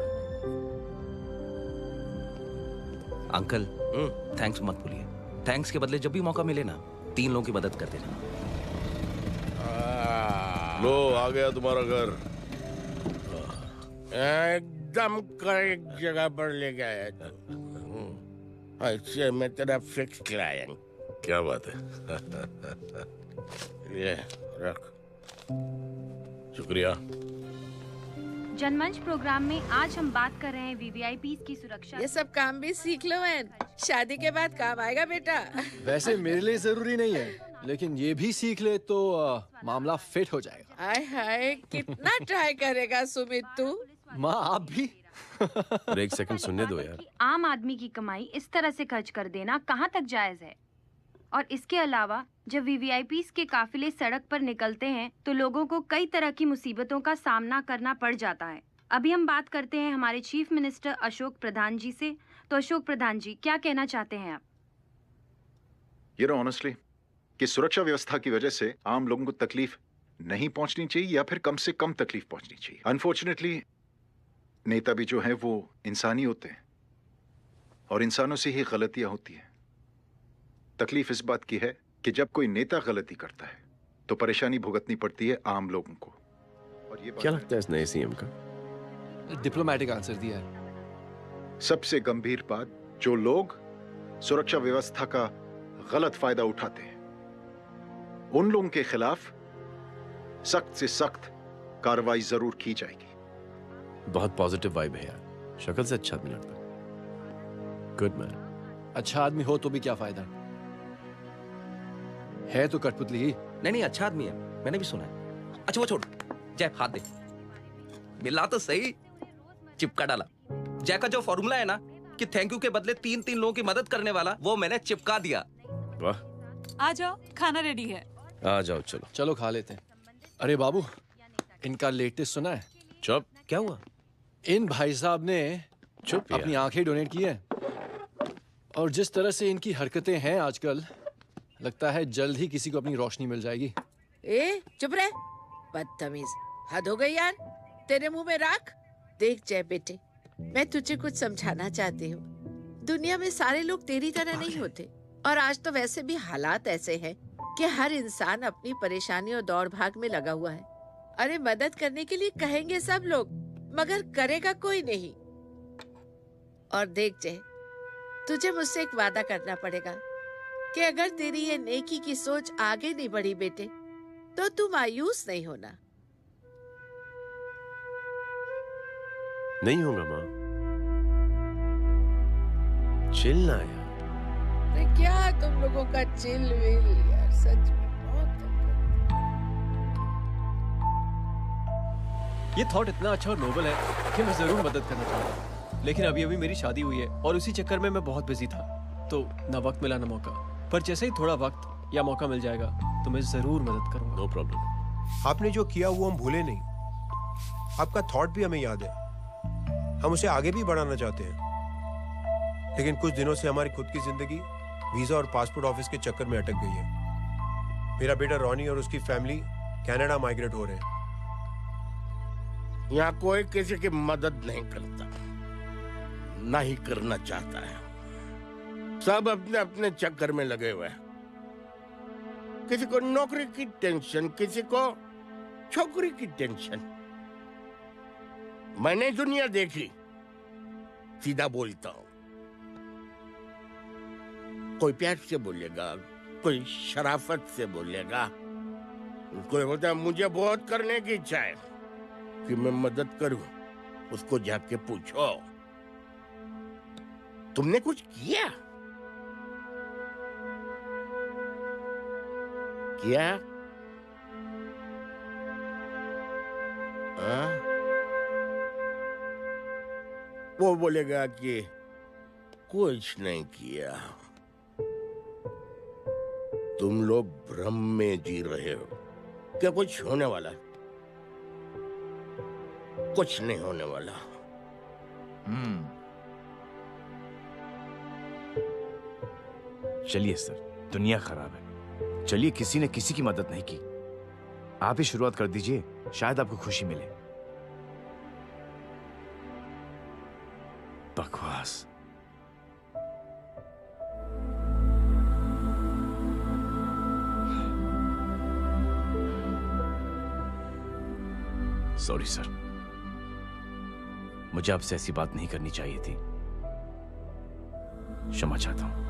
Q: अंकल थैंक्स मत भूलिए। थैंक्स के बदले जब भी मौका मिले ना 3 लोगों की मदद कर देना।
D: लो आ गया तुम्हारा घर।
X: एकदम करेक्ट जगह पर ले गया तू। ऐसे मैं तेरा फिक्स क्लाइंट।
D: क्या बात है।
X: ये रख।
D: शुक्रिया।
Y: जनमंच प्रोग्राम में आज हम बात कर रहे हैं वीवीआईपीज़ की सुरक्षा।
B: ये सब काम भी सीख लो एन, शादी के बाद काम आएगा बेटा।
V: वैसे मेरे लिए जरूरी नहीं है, लेकिन ये भी सीख ले तो मामला फिट हो जाएगा।
B: हाय हाय, कितना ट्राई करेगा सुमित तू?
V: माँ आप भी।
H: अरे एक सेकंड सुनने दो यार।
Y: आम आदमी की कमाई इस तरह से खर्च कर देना कहाँ तक जायज है? और इसके अलावा जब वीवीआईपीज़ के काफिले सड़क पर निकलते हैं तो लोगों को कई तरह की मुसीबतों का सामना करना पड़ जाता है। अभी हम बात करते हैं हमारे चीफ मिनिस्टर अशोक प्रधान जी से। तो अशोक प्रधान जी, क्या कहना चाहते हैं आप?
I: ऑनेस्टली कि सुरक्षा व्यवस्था की वजह से आम लोगों को तकलीफ नहीं पहुंचनी चाहिए या फिर कम से कम तकलीफ पहुंचनी चाहिए। अनफॉर्चुनेटली नेता भी जो है वो इंसानी होते हैं और इंसानों से ही गलतियां होती हैं। तकलीफ इस बात की है कि जब कोई नेता गलती करता है तो परेशानी भुगतनी पड़ती है आम लोगों को। और ये
H: क्या लगता है इस नए सीएम का?
V: डिप्लोमेटिक आंसर दिया है।
I: सबसे गंभीर बात, जो लोग सुरक्षा व्यवस्था का गलत फायदा उठाते हैं उन लोगों के खिलाफ सख्त से सख्त कार्रवाई जरूर की जाएगी।
H: बहुत पॉजिटिव वाइब है यार, शक्ल से अच्छा आदमी लगता है। Good man.
V: अच्छा आदमी हो तो भी क्या फायदा है तो कठपुतली ही।
Q: नहीं अच्छा आदमी है, मैंने भी सुना है। अच्छा वो छोड़, जय हाथ दे। मिला तो सही, चिपका डाला। जय का जो फॉर्मूला है ना कि थैंक यू के बदले 3 लोगों की मदद करने वाला, वो मैंने चिपका दिया।
H: वाह।
J: आ जाओ, खाना रेडी है।
H: आ जाओ, चलो
V: चलो खा लेते हैं। अरे बाबू, इनका लेटेस्ट सुना है?
H: चुप।
Q: क्या हुआ?
V: इन भाई साहब ने
H: चुप
V: अपनी आंखें डोनेट की है और जिस तरह से इनकी हरकतें हैं आजकल, लगता है जल्द ही किसी को अपनी रोशनी मिल जाएगी।
B: ए चुप रह, बदतमीज, हद हो गई यार। तेरे मुंह में राख। देख जय बेटे, मैं तुझे कुछ समझाना चाहती हूँ। दुनिया में सारे लोग तेरी तरह नहीं होते और आज तो वैसे भी हालात ऐसे हैं कि हर इंसान अपनी परेशानी और दौड़ भाग में लगा हुआ है। अरे मदद करने के लिए कहेंगे सब लोग, मगर करेगा कोई नहीं। और देख जय, तुझे मुझसे एक वादा करना पड़ेगा कि अगर तेरी ये नेकी की सोच आगे नहीं बढ़ी बेटे, तो तू मायूस नहीं होना।
H: नहीं होगा माँ, चिल ना यार।
B: अरे क्या तुम लोगों का चिल विल यार, सच में बहुत।
V: ये थॉट इतना अच्छा और नोबल है कि मैं जरूर मदद करना चाहूंगा, लेकिन अभी मेरी शादी हुई है और उसी चक्कर में मैं बहुत बिजी था, तो ना वक्त मिला ना मौका। पर जैसे ही थोड़ा वक्त या मौका मिल जाएगा तो मैं जरूर मदद करूंगा।
H: No problem.
T: आपने जो किया वो हम भूले नहीं। आपका थॉट भी हमें याद है, हम उसे आगे भी बढ़ाना चाहते हैं। लेकिन कुछ दिनों से हमारी खुद की जिंदगी वीजा और पासपोर्ट ऑफिस के चक्कर में अटक गई है। मेरा बेटा रॉनी और उसकी फैमिली कनाडा माइग्रेट हो रहे हैं।
X: यहाँ कोई किसी की मदद नहीं करता, ना ही करना चाहता है। सब अपने अपने चक्कर में लगे हुए हैं। किसी को नौकरी की टेंशन, किसी को छोकरी की टेंशन। मैंने दुनिया देखी, सीधा बोलता हूं। कोई प्यार से बोलेगा, कोई शराफत से बोलेगा, कोई बोलता है मुझे बहुत करने की इच्छा है कि मैं मदद करूं। उसको जाके पूछो तुमने कुछ किया? वो बोलेगा कि कुछ नहीं किया। तुम लोग भ्रम में जी रहे हो क्या कुछ होने वाला? कुछ नहीं होने वाला।
L: चलिए सर, दुनिया खराब है। चलिए, किसी ने किसी की मदद नहीं की। आप ही शुरुआत कर दीजिए, शायद आपको खुशी मिले। बकवास। सॉरी सर, मुझे आपसे ऐसी बात नहीं करनी चाहिए थी। क्षमा चाहता हूं।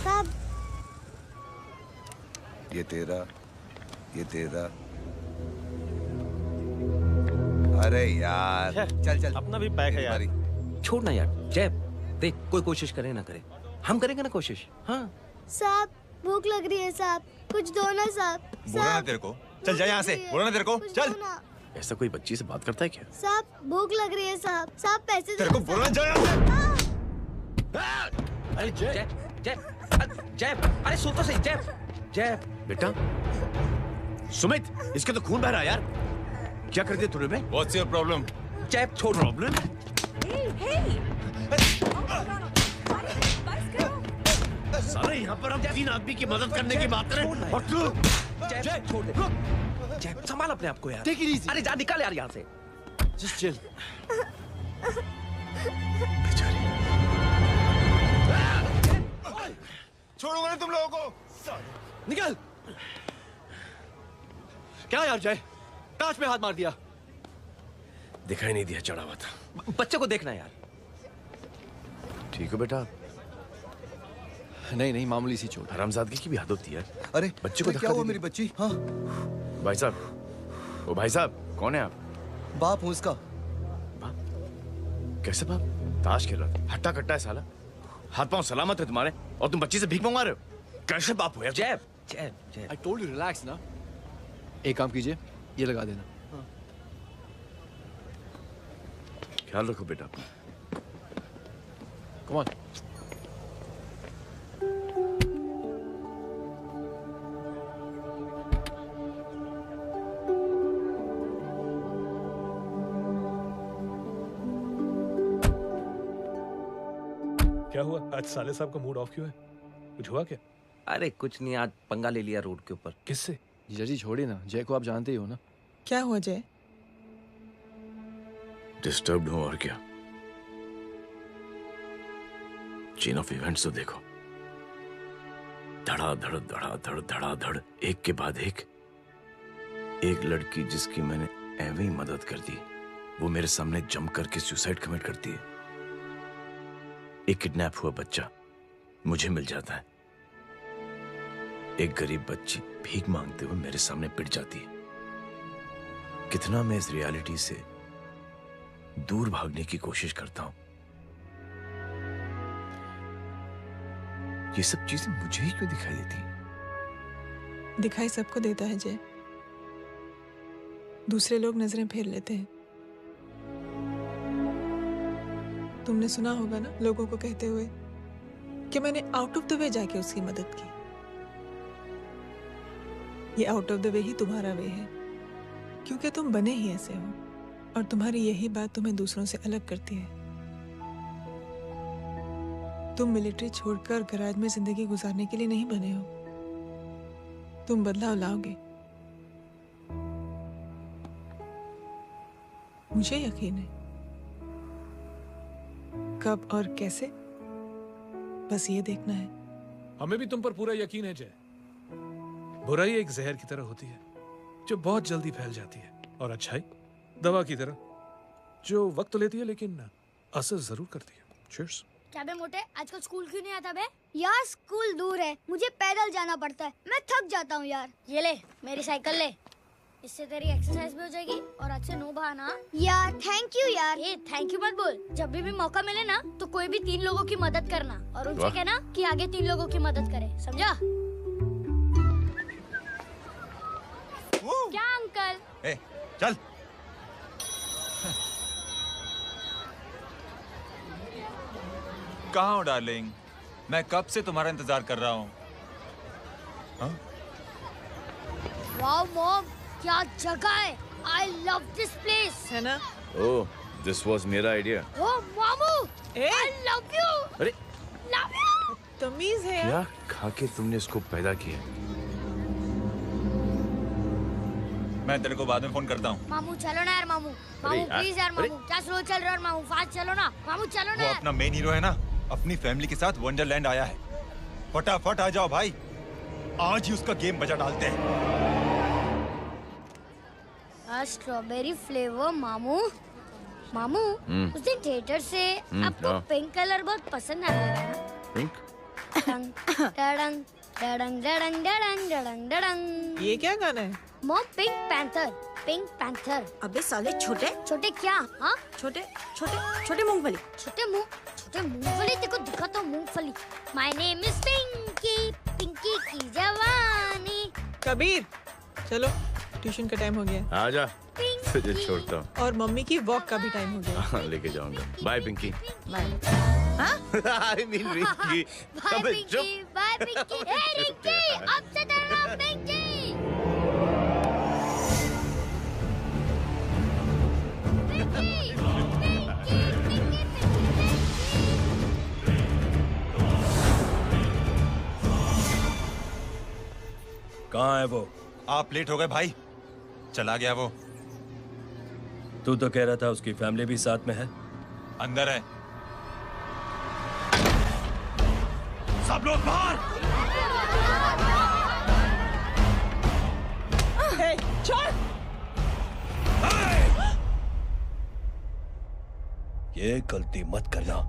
N: साहब,
Z: ये तेरा, ये तेरा,
E: अरे यार चल चल,
Q: अपना भी पैक है यार। छोड़ ना यार जय, देख कोई कोशिश करे ना करे, हम करेंगे ना कोशिश। हाँ
N: साहब भूख लग रही है साहब, कुछ दो ना साहब।
E: बोला ना तेरे को, चल जा यहाँ से, बोला ना तेरे को, चल।
H: ऐसा कोई बच्ची से बात करता है क्या?
N: साहब भूख लग रही है साहब, साहब पैसे
E: तेरे को बोला जा।
Q: अरे जय जय जय, अरे सुन तो सही जय। जय
L: बेटा सुमित, इसके तो खून बह रहा है यार, क्या कर दिया तूने?
E: What's your problem?
Q: जय छोड़।
L: प्रॉब्लम? सारे यहाँ पर हम 3 आदमी की मदद करने की बात करें और तू
Q: जय छोड़ दे। जय संभाल अपने आप को यार।
L: Take it easy.
Q: अरे जा निकल यार यहाँ से।
L: Just chill.
E: छोड़ूंगा ना तुम लोगों को।
L: निकल। क्या यार जय, ताश में हाथ मार दिया। दिखाई नहीं दिया, चढ़ा हुआ था।
Q: बच्चे को देखना यार।
L: ठीक हो बेटा?
V: नहीं नहीं, मामूली सी चोट।
L: हरामजादगी की भी हद होती है।
E: अरे
L: बच्चे को
E: क्या हुआ मेरी बच्ची? हाँ
L: भाई साहब, ओ भाई साहब कौन है आप?
E: बाप हूँ उसका।
L: बाप? कैसे बाप? ताश खेल रहा था, हट्टा कट्टा है साला। हाथ पांव सलामत है तुम्हारे और तुम बच्ची से भीख मंगवा रहे हो? कैसे बाप हो यार?
Q: जय जय जय,
V: आई टोल्ड यू रिलैक्स ना। एक काम कीजिए, ये लगा देना।
L: ख्याल रखो बेटा अपना।
V: Come on.
K: क्या हुआ आज साले साहब का मूड ऑफ क्यों है? कुछ हुआ क्या?
Q: अरे कुछ नहीं, आज पंगा ले लिया रोड के ऊपर।
K: किससे?
V: जीजा जी छोड़िए ना, जय को आप जानते ही हो ना।
G: क्या हुआ जय?
L: डिस्टर्ब्ड हूं और क्या। चेन ऑफ इवेंट्स तो देखो, धड़ाधड़ धड़ाधड़ धड़ाधड़, एक के बाद एक लड़की जिसकी मैंने एवं ही मदद कर दी, वो मेरे सामने जंप करके सुसाइड कमिट करती है। एक किडनैप हुआ बच्चा मुझे मिल जाता है। एक गरीब बच्ची भीख मांगते हुए मेरे सामने पिट जाती है। कितना मैं इस रियलिटी से दूर भागने की कोशिश करता हूं। ये सब चीजें मुझे ही क्यों दिखाई देती?
G: दिखाई सबको देता है जय, दूसरे लोग नजरें फेर लेते हैं। तुमने सुना होगा ना लोगों को कहते हुए कि मैंने आउट ऑफ द वे जाके उसकी मदद की। ये आउट ऑफ द वे ही तुम्हारा वे है, क्योंकि तुम बने ही ऐसे हो और तुम्हारी यही बात तुम्हें दूसरों से अलग करती है। तुम मिलिट्री छोड़कर गराज में जिंदगी गुजारने के लिए नहीं बने हो। तुम बदलाव लाओगे, मुझे यकीन है। कब और कैसे, बस ये देखना है।
K: हमें भी तुम पर पूरा यकीन है जय। बुराई एक जहर की तरह होती है जो बहुत जल्दी फैल जाती है, और अच्छाई दवा की तरह जो वक्त तो लेती है लेकिन असर जरूर करती है। चीयर्स।
N: क्या बे मोटे, आजकल स्कूल क्यों नहीं आता बे? यार स्कूल दूर है, मुझे पैदल जाना पड़ता है, मैं थक जाता हूँ यार। ये ले मेरी साइकिल ले, इससे तेरी एक्सरसाइज भी हो जाएगी और अच्छे नो बहाना। यार थैंक यू यार। ए थैंक यू मत बोल, जब भी मौका मिले ना तो कोई भी 3 लोगों की मदद करना और उनसे कहना कि आगे 3 लोगों की मदद करे, समझा?
Y: क्या अंकल?
E: ए, चल। कहाँ हो डार्लिंग? मैं कब से तुम्हारा इंतजार कर रहा हूँ।
N: वाओ मॉम, क्या जगह है। I love this place.
G: है ना?
L: ओह, दिस वाज मेरा आइडिया।
N: Oh मामू, I love you.
L: अरे
N: Love you.
G: तमीज है
L: क्या खा के तुमने इसको पैदा किया?
E: मैं तेरे को बाद में फोन करता हूँ।
N: मामू चलो ना यार, मामू मामू प्लीज यार, मामू क्या स्लो चल रहे हो मामू, फास्ट चलो ना मामू, चलो ना।
E: वो अपना मेन हीरो है ना, अपनी फैमिली के साथ वंडरलैंड आया है। फटाफट आ जाओ भाई, आज ही उसका गेम बजा डालते हैं।
N: स्ट्रॉबेरी फ्लेवर मामू। मामू उस दिन थिएटर से आपको पिंक कलर बहुत पसंद आया है ना?
L: पिंक?
N: डडंग डडंग डडंग डडंग डडंग डडंग।
G: ये क्या गाना है?
N: Mom pink panther pink panther.
C: अबे साले छोटे
N: छोटे क्या? हाँ
C: छोटे छोटे छोटे मूंगफली।
N: छोटे मूंगफली देखो दिखा तो मूंगफली। My name is Pinky, Pinky की जवानी।
G: कबीर चलो ट्यूशन का टाइम हो गया।
L: आजा तुझे छोड़ता हूँ।
G: और मम्मी की वॉक का भी टाइम हो गया।
L: हाँ, लेके जाऊंगा। Bye Pinky.
G: Bye.
L: I mean Rinky.
N: Bye Pinky, bye Pinky. Hey Rinky, अब से डरना पिंकी।
M: कहाँ है वो?
E: आप लेट हो गए भाई, चला गया वो।
M: तू तो कह रहा था उसकी फैमिली भी साथ में है।
E: अंदर है। सब लोग बाहर।
G: छोड़।
M: ये गलती मत करना।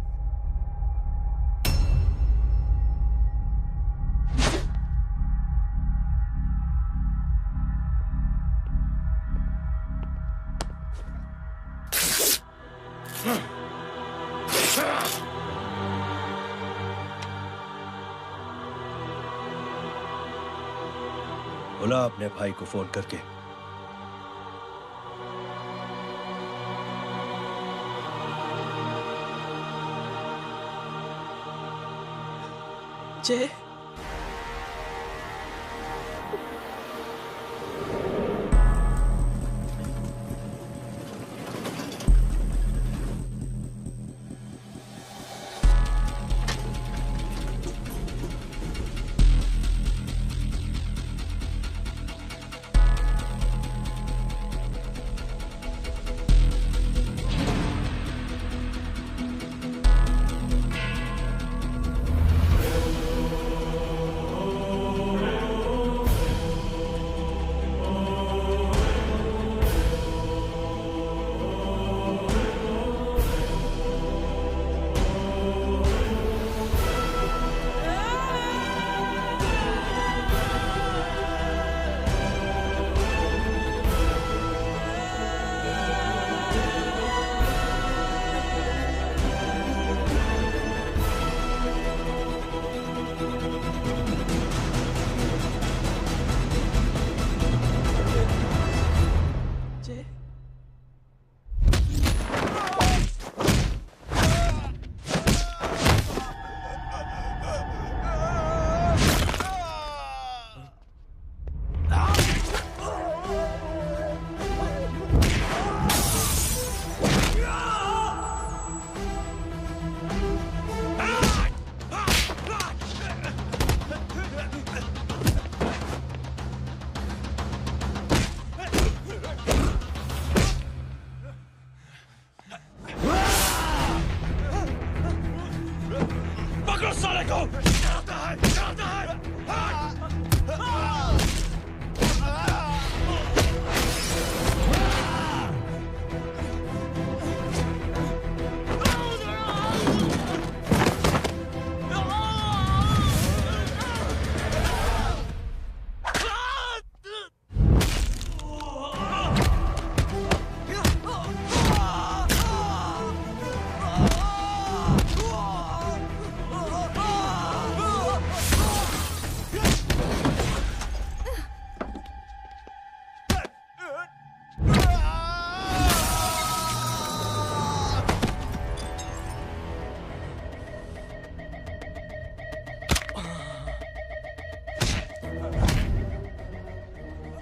M: बुला अपने भाई को फोन करके।
G: जय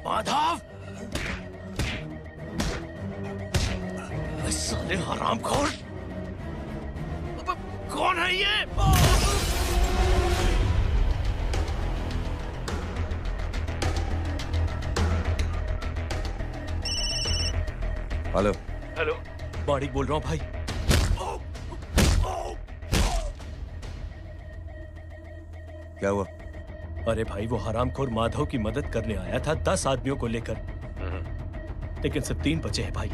M: माधव, साले हरामखोर, कौन है ये?
L: हेलो
M: हेलो, माणिक बोल रहा हूँ भाई।
L: क्या हुआ?
M: अरे भाई, वो हरामखोर माधव की मदद करने आया था 10 आदमियों को लेकर, लेकिन सिर्फ 3 बचे हैं भाई।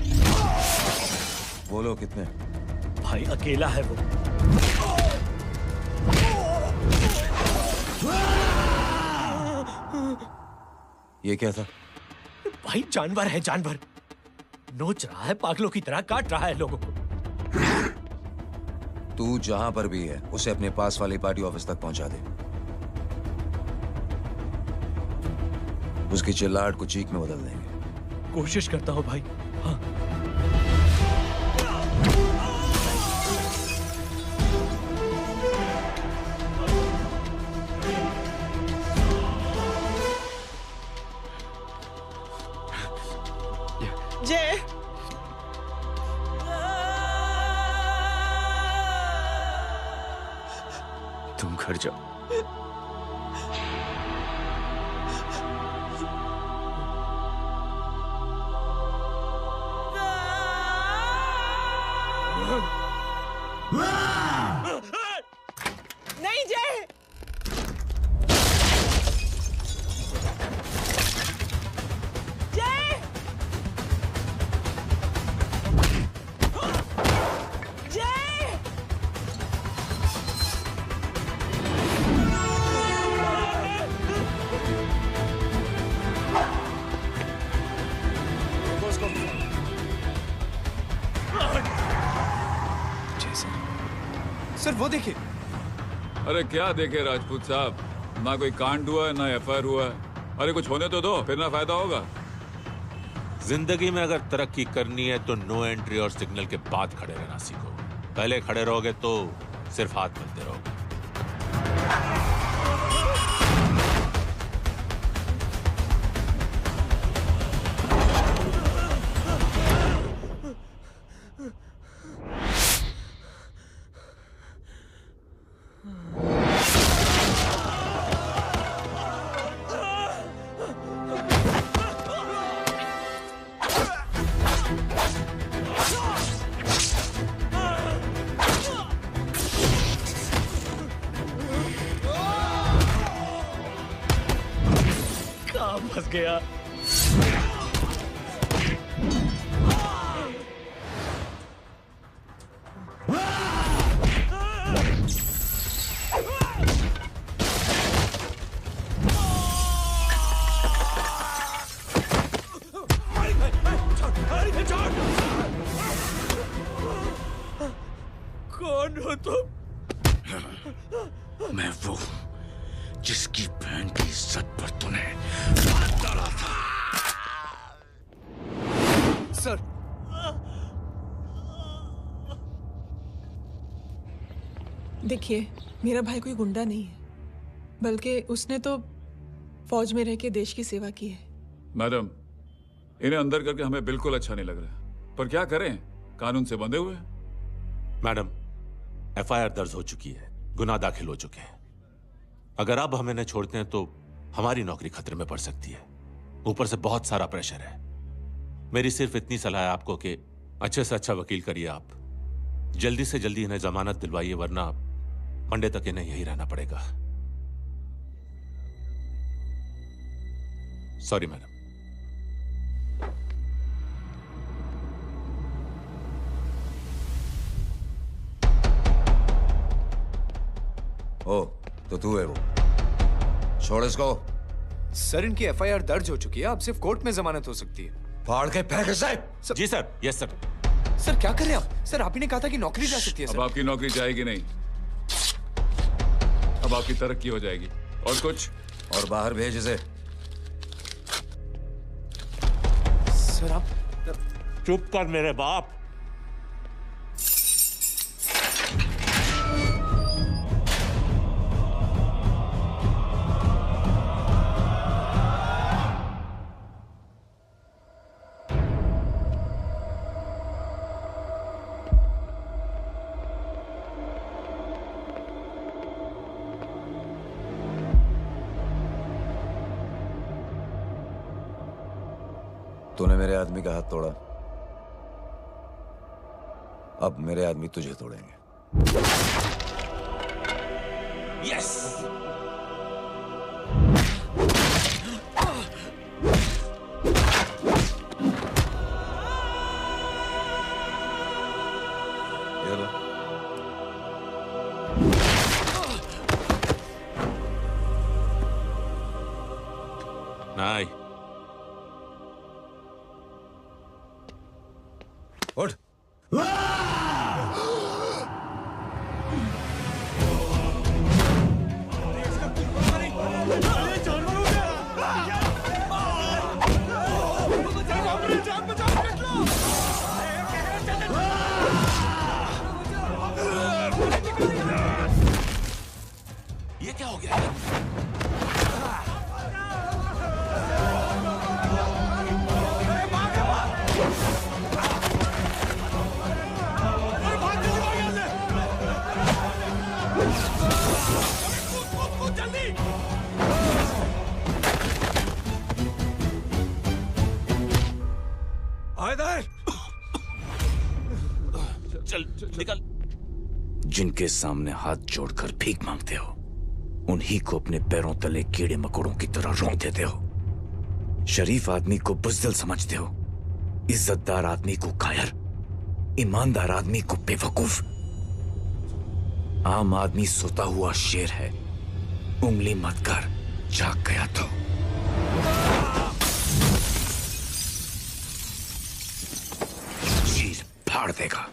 L: बोलो कितने?
M: भाई अकेला है वो।
L: ये क्या था?
M: भाई जानवर है, जानवर। नोच रहा है, पागलों की तरह काट रहा है लोगों को।
O: तू जहां पर भी है उसे अपने पास वाली पार्टी ऑफिस तक पहुंचा दे। उसकी चिल्लाहट को चीख में बदल देंगे।
M: कोशिश करता हूं भाई। हाँ।
G: जय,
L: तुम घर जाओ।
G: नहीं जय, जय, जय,
P: सर वो देखिए।
R: अरे क्या देखे राजपूत साहब, ना कोई कांड हुआ है ना एफआईआर हुआ है। अरे कुछ होने तो दो, फिर ना फायदा होगा।
S: जिंदगी में अगर तरक्की करनी है तो नो एंट्री और सिग्नल के बाद खड़े रहना सीखो। पहले खड़े रहोगे तो सिर्फ हाथ मिलते रहोगे।
M: फंस गया।
R: कौन हो तुम?
L: मैं वो जिसकी बहन की इज्जत पर तूने हाथ डाला था।
P: सर,
G: देखिए मेरा भाई कोई गुंडा नहीं है, बल्कि उसने तो फौज में रह के देश की सेवा की है।
R: मैडम, इन्हें अंदर करके हमें बिल्कुल अच्छा नहीं लग रहा, पर क्या करें, कानून से बंधे हुए हैं।
S: मैडम, एफआईआर दर्ज हो चुकी है, गुनाह दाखिल हो चुके हैं। अगर अब हमें न छोड़ते हैं तो हमारी नौकरी खतरे में पड़ सकती है। ऊपर से बहुत सारा प्रेशर है। मेरी सिर्फ इतनी सलाह है आपको कि अच्छे से अच्छा वकील करिए आप। जल्दी से जल्दी इन्हें जमानत दिलवाइए, वरना मंडे तक इन्हें यही रहना पड़ेगा। Sorry madam.
O: ओ, तो तू है वो। छोड़ इसको।
P: सर, इनकी एफआईआर दर्ज हो चुकी है, अब सिर्फ कोर्ट में जमानत हो सकती है।
O: फाड़ के फेंक साहब।
S: जी सर। Yes sir.
P: सर क्या कर रहे हैं आप? सर, आप ही ने कहा था कि नौकरी जा सकती है।
R: अब आपकी नौकरी जाएगी नहीं, अब आपकी तरक्की हो जाएगी। और कुछ?
O: और बाहर भेज इसे।
P: सर आप
S: चुप कर मेरे बाप।
O: तूने मेरे आदमी का हाथ तोड़ा, अब मेरे आदमी तुझे तोड़ेंगे।
S: यस।
O: ये लो।
S: नहीं,
O: उठ।
S: ये क्या हो गया?
L: चल निकल। जिनके सामने हाथ जोड़कर भीख मांगते हो, उन्हीं को अपने पैरों तले कीड़े मकोड़ों की तरह रौंद देते हो। शरीफ आदमी को बुज़दिल समझते हो, इज्जतदार आदमी को कायर, ईमानदार आदमी को बेवकूफ। आम आदमी सोता हुआ शेर है, उंगली मत कर, जाग गया तो। चीर फाड़ देगा।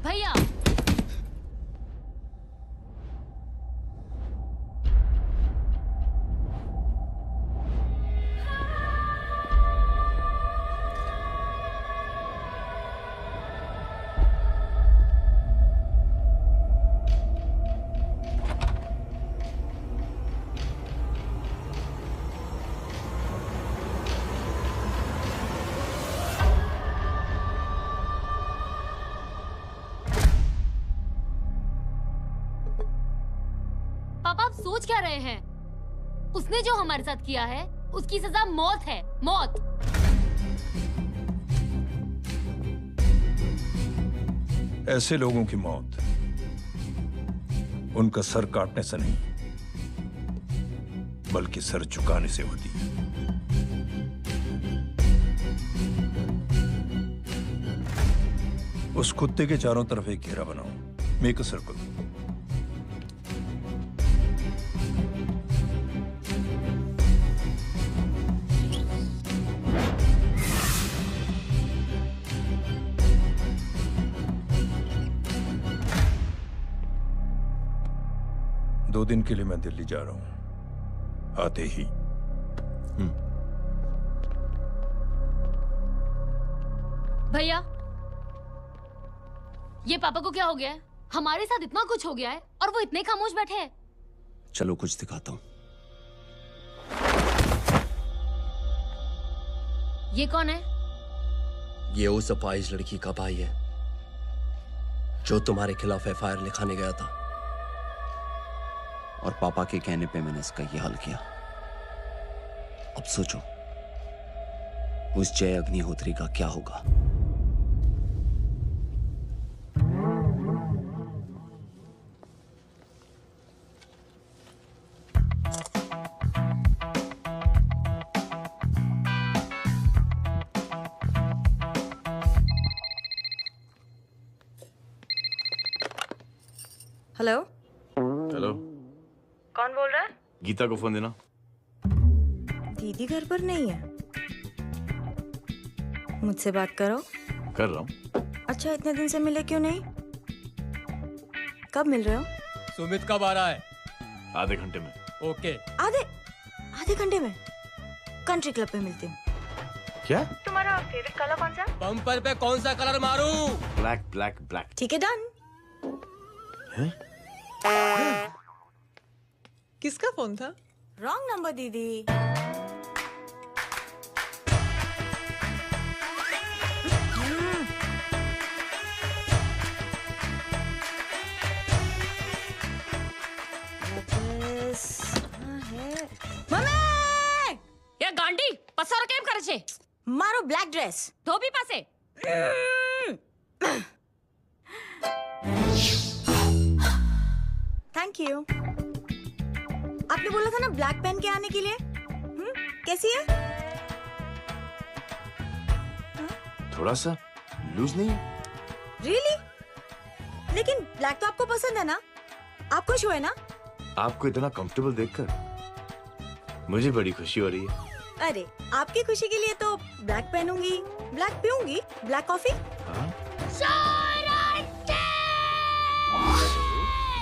A: भैया पापा आप सोच क्या रहे हैं? उसने जो हमारे साथ किया है उसकी सजा मौत है, मौत।
D: ऐसे लोगों की मौत उनका सर काटने से नहीं, बल्कि सर झुकाने से होती है। उस कुत्ते के चारों तरफ एक घेरा बनाओ, मेक अ सर्कल। दो दिन के लिए मैं दिल्ली जा रहा हूं, आते ही।
A: भैया ये पापा को क्या हो गया है? हमारे साथ इतना कुछ हो गया है और वो इतने खामोश बैठे हैं।
H: चलो कुछ दिखाता हूँ।
A: ये कौन है?
H: ये उस अपाहिज लड़की का भाई है जो तुम्हारे खिलाफ एफआईआर लिखाने गया था, और पापा के कहने पे मैंने इसका ये हाल किया। अब सोचो उस जय अग्निहोत्री का क्या होगा।
C: हेलो
L: हेलो,
C: कौन बोल रहा है?
L: गीता को फोन देना।
C: दीदी घर पर नहीं है। मुझसे बात करो।
L: कर रहा हूँ।
C: अच्छा इतने दिन से मिले क्यों नहीं? कब मिल रहे हो?
V: सुमित कब आ रहा है?
L: आधे घंटे में।
V: ओके।
C: आधे घंटे में कंट्री क्लब पे मिलते हैं।
L: क्या?
C: तुम्हारा फेवरेट कलर कौन सा?
V: बम्पर पे कौन सा कलर मारूं?
L: Black black black.
C: ठीक है डन।
G: किसका फोन था?
C: रॉन्ग नंबर दीदी।
A: ये गांडी पसार केम करे छे?
C: मारो ब्लैक ड्रेस
A: ધોબી પાસે।
C: Thank you. आपने आपने बोला था ना ब्लैक पेन के आने के लिए। कैसी है?
L: थोड़ा सा लूज नहीं है?
C: Really? लेकिन ब्लैक तो आपको पसंद है ना? आप खुश हुए ना?
L: आपको इतना कंफर्टेबल देखकर मुझे बड़ी खुशी हो रही है।
C: अरे आपकी खुशी के लिए तो ब्लैक पहनूंगी, ब्लैक पीऊंगी, ब्लैक कॉफी।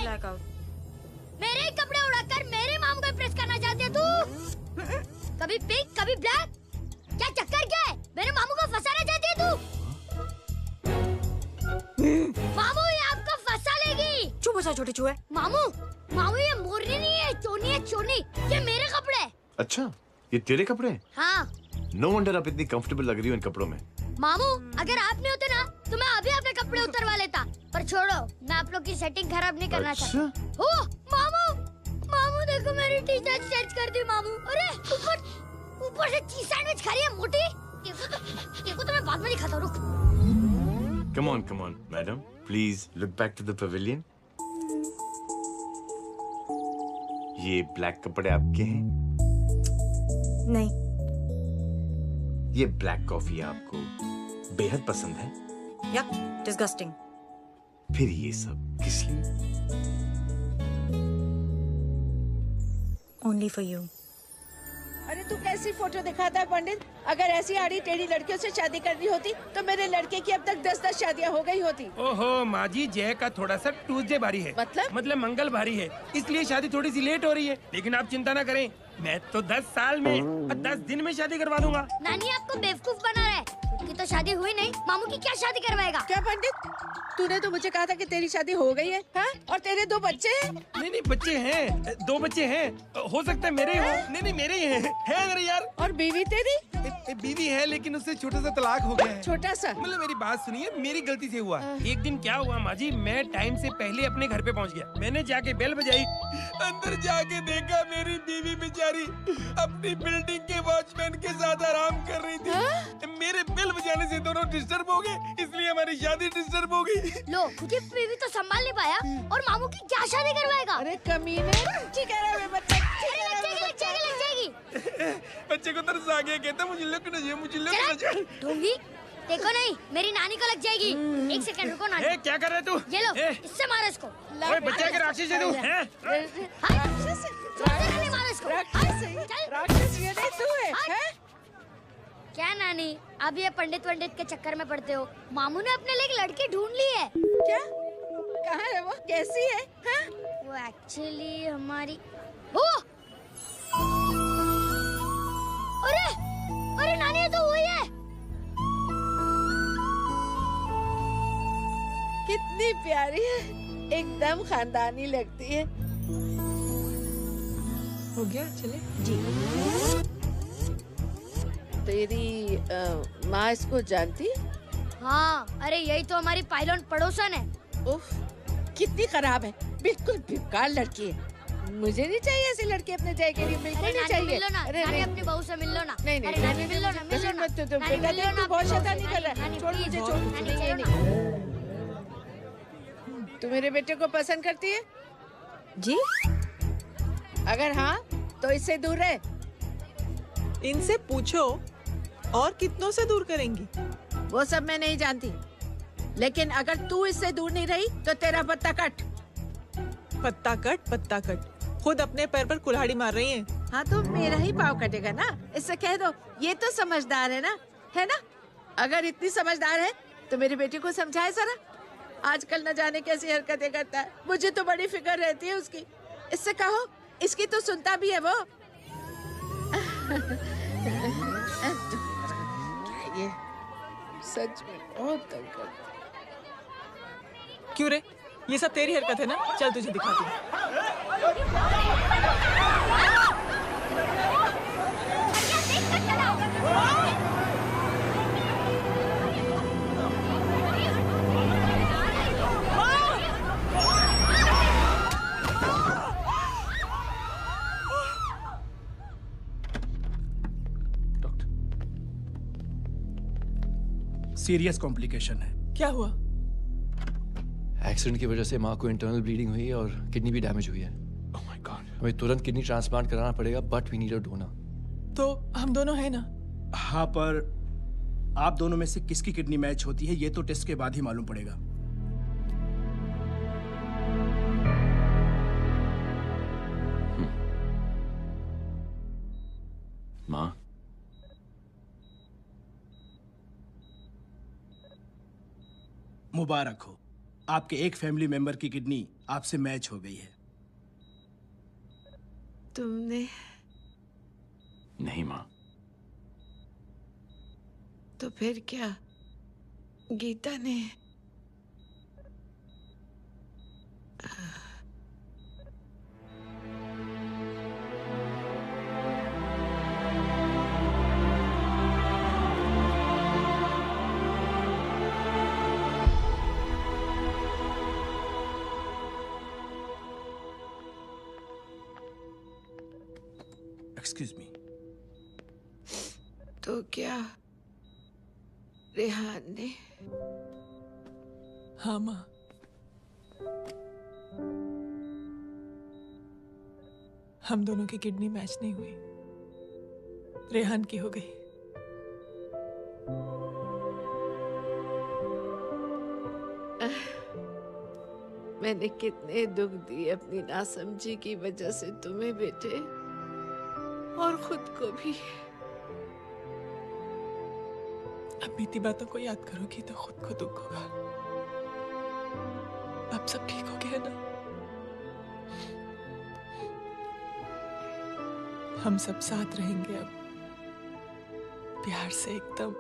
C: Black out.
N: मेरे ही कपड़े उड़ाकर मेरे माम को इम्प्रेस करना चाहती है तू? कभी पिंक कभी ब्लैक, क्या चक्कर क्या है? मेरे मामू को फंसाना चाहती है तू? मामू ये आपको फंसा लेगी।
C: चुप हो जा छोटे चूहे।
N: मामू मामू ये मोरनी नहीं है, चोनी है चोनी। ये मेरे कपड़े हैं।
L: अच्छा ये तेरे कपड़े हैं?
N: हाँ।
L: नो वंडर आप इतनी कंफर्टेबल लग रही हो इन कपड़ों में।
N: मामू अगर आप नहीं होते ना तो मैं अभी अपने कपड़े उतरवा लेता, पर छोड़ो मैं आप लोग की सेटिंग खराब नहीं करना चाहता। ओ मामू मामू देखो मेरी टी शर्ट चेंज कर दी मामू। अरे ऊपर से चीज सैंडविच खा रही है मोटी। देखो तो मैं बाद में दिखाता हूँ, रुक।
L: Come on, madam. Please look back to the pavilion. ये ब्लैक कपड़े आपके हैं?
C: नहीं।
L: ये ब्लैक कॉफी आपको बेहद पसंद है?
C: Yuck, disgusting.
L: फिर ये सब किस लिए?
C: Only for you.
B: अरे तू कैसी फोटो दिखाता है पंडित? अगर ऐसी आड़ी टेढ़ी लड़कियों से शादी करनी होती तो मेरे लड़के की अब तक 10-10 शादियां हो गई होती।
F: ओहो माँ जी, जय का थोड़ा सा ट्यूसडे भारी है। मतलब मंगल भारी है, इसलिए शादी थोड़ी सी लेट हो रही है। लेकिन आप चिंता ना करें, मैं तो 10 साल में और 10 दिन में शादी करवा दूंगा।
N: नानी आपको बेवकूफ बना रहा है। खुद की तो शादी हुई नहीं, मामू की क्या शादी करवाएगा?
B: क्या पंडित, तूने तो मुझे कहा था कि तेरी शादी हो गई है, हाँ? और तेरे 2 बच्चे हैं?
F: नहीं बच्चे हैं, 2 बच्चे हैं। हो सकता है मेरे हो। नहीं मेरे ही है मेरे यार।
B: और बीवी तेरी?
F: बीवी है लेकिन उससे छोटा सा तलाक हो गया है।
B: छोटा सा?
F: मतलब मेरी बात सुनिए, मेरी गलती से हुआ। एक दिन क्या हुआ माँ जी, मैं टाइम से पहले अपने घर पे पहुँच गया। मैंने जाके बेल बजाई, अंदर जाके देखा मेरी बीवी बेचारी अपनी बिल्डिंग के वॉचमैन के साथ आराम कर रही थी। मेरे बेल बजाने से दोनों डिस्टर्ब हो गए, इसलिए हमारी शादी डिस्टर्ब हो गई।
N: लो खुद बीवी तो संभाल नहीं पाया और मामू की क्या शादी करवाएगा?
B: अरे कमीने, ठीक है बच्चे
F: बच्चे को तरस आ गया, कहता मुझे लगना चाहिए, मुझे लगना चाहिए।
N: ढूंढी देखो नहीं, मेरी नानी को लग जाएगी। 1 सेकंड रुको नानी।
F: क्या कर रहे तू?
N: ये लो, इससे मारो इसको।
F: ओए बच्चा के राक्षस है तू, हैं?
N: मारो इसको।
B: राक्षस ये नहीं तू है, हैं?
N: क्या नानी, अब ये पंडित के चक्कर में पड़ते हो? मामू ने अपने लिए एक लड़की ढूंढ ली है।
B: क्या? कहाँ है वो? कैसी है? हाँ?
N: वो एक्चुअली हमारी अरे नानी ये तो वही है।
B: कितनी प्यारी है, एकदम खानदानी लगती है।
G: हो गया, चले
B: जी। तेरी माँ इसको जानती?
N: हाँ, अरे यही तो हमारी पायलट पड़ोसन है।
B: उफ, कितनी खराब है, बिल्कुल बेकार लड़की है। मुझे नहीं चाहिए ऐसी लड़की अपने जय के लिए, बिल्कुल नहीं चाहिए।
N: मिलो ना, नानी अपनी बहू से मिल लो ना।
B: नहीं
N: नानी मिल लो ना, मिल लो ना।
B: बेटा देख तू बहुत शैतानी कर रहा है, छोड़ मुझे, छोड़। तू मेरे बेटे को पसंद करती है?
C: जी।
B: अगर हाँ तो इससे दूर रहे।
G: इनसे पूछो और कितनों से दूर करेंगी?
B: वो सब मैं नहीं जानती, लेकिन अगर तू इससे दूर नहीं रही तो तेरा पत्ता कट।
G: पत्ता कट खुद अपने पैर पर कुल्हाड़ी मार रही हैं।
B: हाँ तो मेरा ही पाँव कटेगा ना, इससे कह दो ये तो समझदार है ना, है ना? अगर इतनी समझदार है तो मेरे बेटे को समझाए जरा। आजकल न जाने कैसी हरकतें करता है, मुझे तो बड़ी फिक्र रहती है उसकी। इससे कहो, इसकी तो सुनता भी है वो। ये सच में बहुत तंग करता है।
G: क्यों रे, ये सब तेरी हरकत है ना? चल तुझे दिखाती हूँ।
F: सीरियस कॉम्प्लिकेशन है।
G: क्या हुआ?
I: एक्सीडेंट की वजह से माँ को इंटरनल ब्लीडिंग हुई और किडनी भी डैमेज हुई है।
F: Oh my god.
V: हमें तुरंत किडनी ट्रांसप्लांट कराना पड़ेगा, but we need a donor.
G: तो हम दोनों हैं ना?
I: हाँ, पर आप दोनों में से किसकी किडनी मैच होती है ये तो टेस्ट के बाद ही मालूम पड़ेगा।
L: माँ,
I: मुबारक हो, आपके एक फैमिली मेंबर की किडनी आपसे मैच हो गई है।
B: तुमने?
L: नहीं माँ।
B: तो फिर क्या गीता ने?
I: Excuse me.
B: तो क्या रेहान ने?
G: हाँ माँ। हम दोनों की किडनी मैच नहीं हुई, रेहान की हो गई।
B: मैंने कितने दुख दिए अपनी नासमझी की वजह से तुम्हें बेटे, और खुद को भी।
G: अब बीती बातों को याद करोगी तो खुद को दुख होगा। अब सब ठीक हो गया ना? हम सब साथ रहेंगे अब, प्यार से एकदम,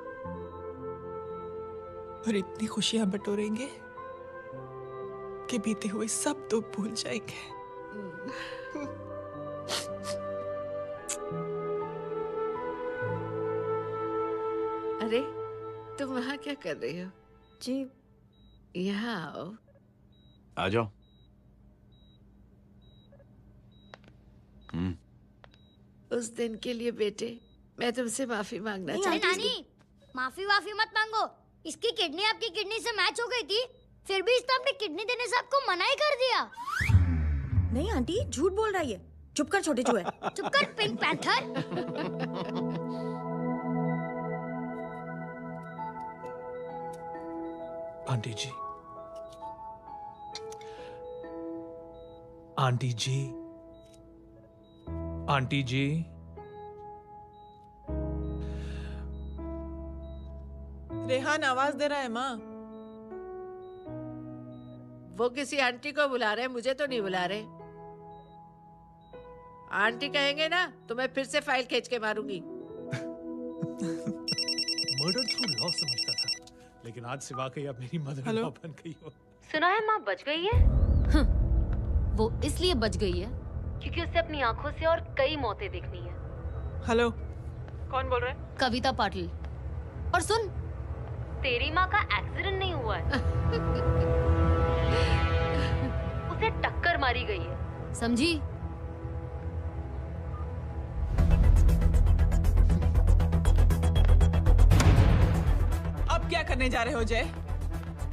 G: और इतनी खुशियां बटोरेंगे कि बीते हुए सब दुख भूल जाएंगे।
B: अरे तुम वहाँ क्या कर रही हो?
C: जी
B: यहाँ आओ।
L: आ जाओ।
B: उस दिन के लिए बेटे मैं तुमसे माफी मांगना चाहती हूँ।
N: नानी, माफी वाफी मत मांगो। इसकी किडनी आपकी किडनी से मैच हो गई थी, फिर भी इसने अपनी किडनी देने से आपको मना ही कर दिया।
C: नहीं आंटी, झूठ बोल रही है। चुप कर छोटे चूहे।
N: चुप कर पिंक पैंथर।
K: आंटी जी, आंटी जी, आंटी जी,
G: रेहान आवाज दे रहा है माँ।
B: वो किसी आंटी को बुला रहे हैं, मुझे तो नहीं बुला रहे। आंटी कहेंगे ना तो मैं फिर से फाइल खींच के मारूंगी।
K: मर्डर थ्रू लॉ समझता था, लेकिन आज से वाकई अब मेरी मदर इन लॉ बन गई हो।
A: सुना है माँ बच गई है। वो इसलिए बच गई है क्योंकि उसे अपनी आंखों से और कई मौतें देखनी है।
G: हेलो, कौन बोल रहे हैं?
A: कविता पाटिल। और सुन, तेरी माँ का एक्सीडेंट नहीं हुआ है, उसे टक्कर मारी गई है, समझी?
G: अब क्या करने जा रहे हो जय?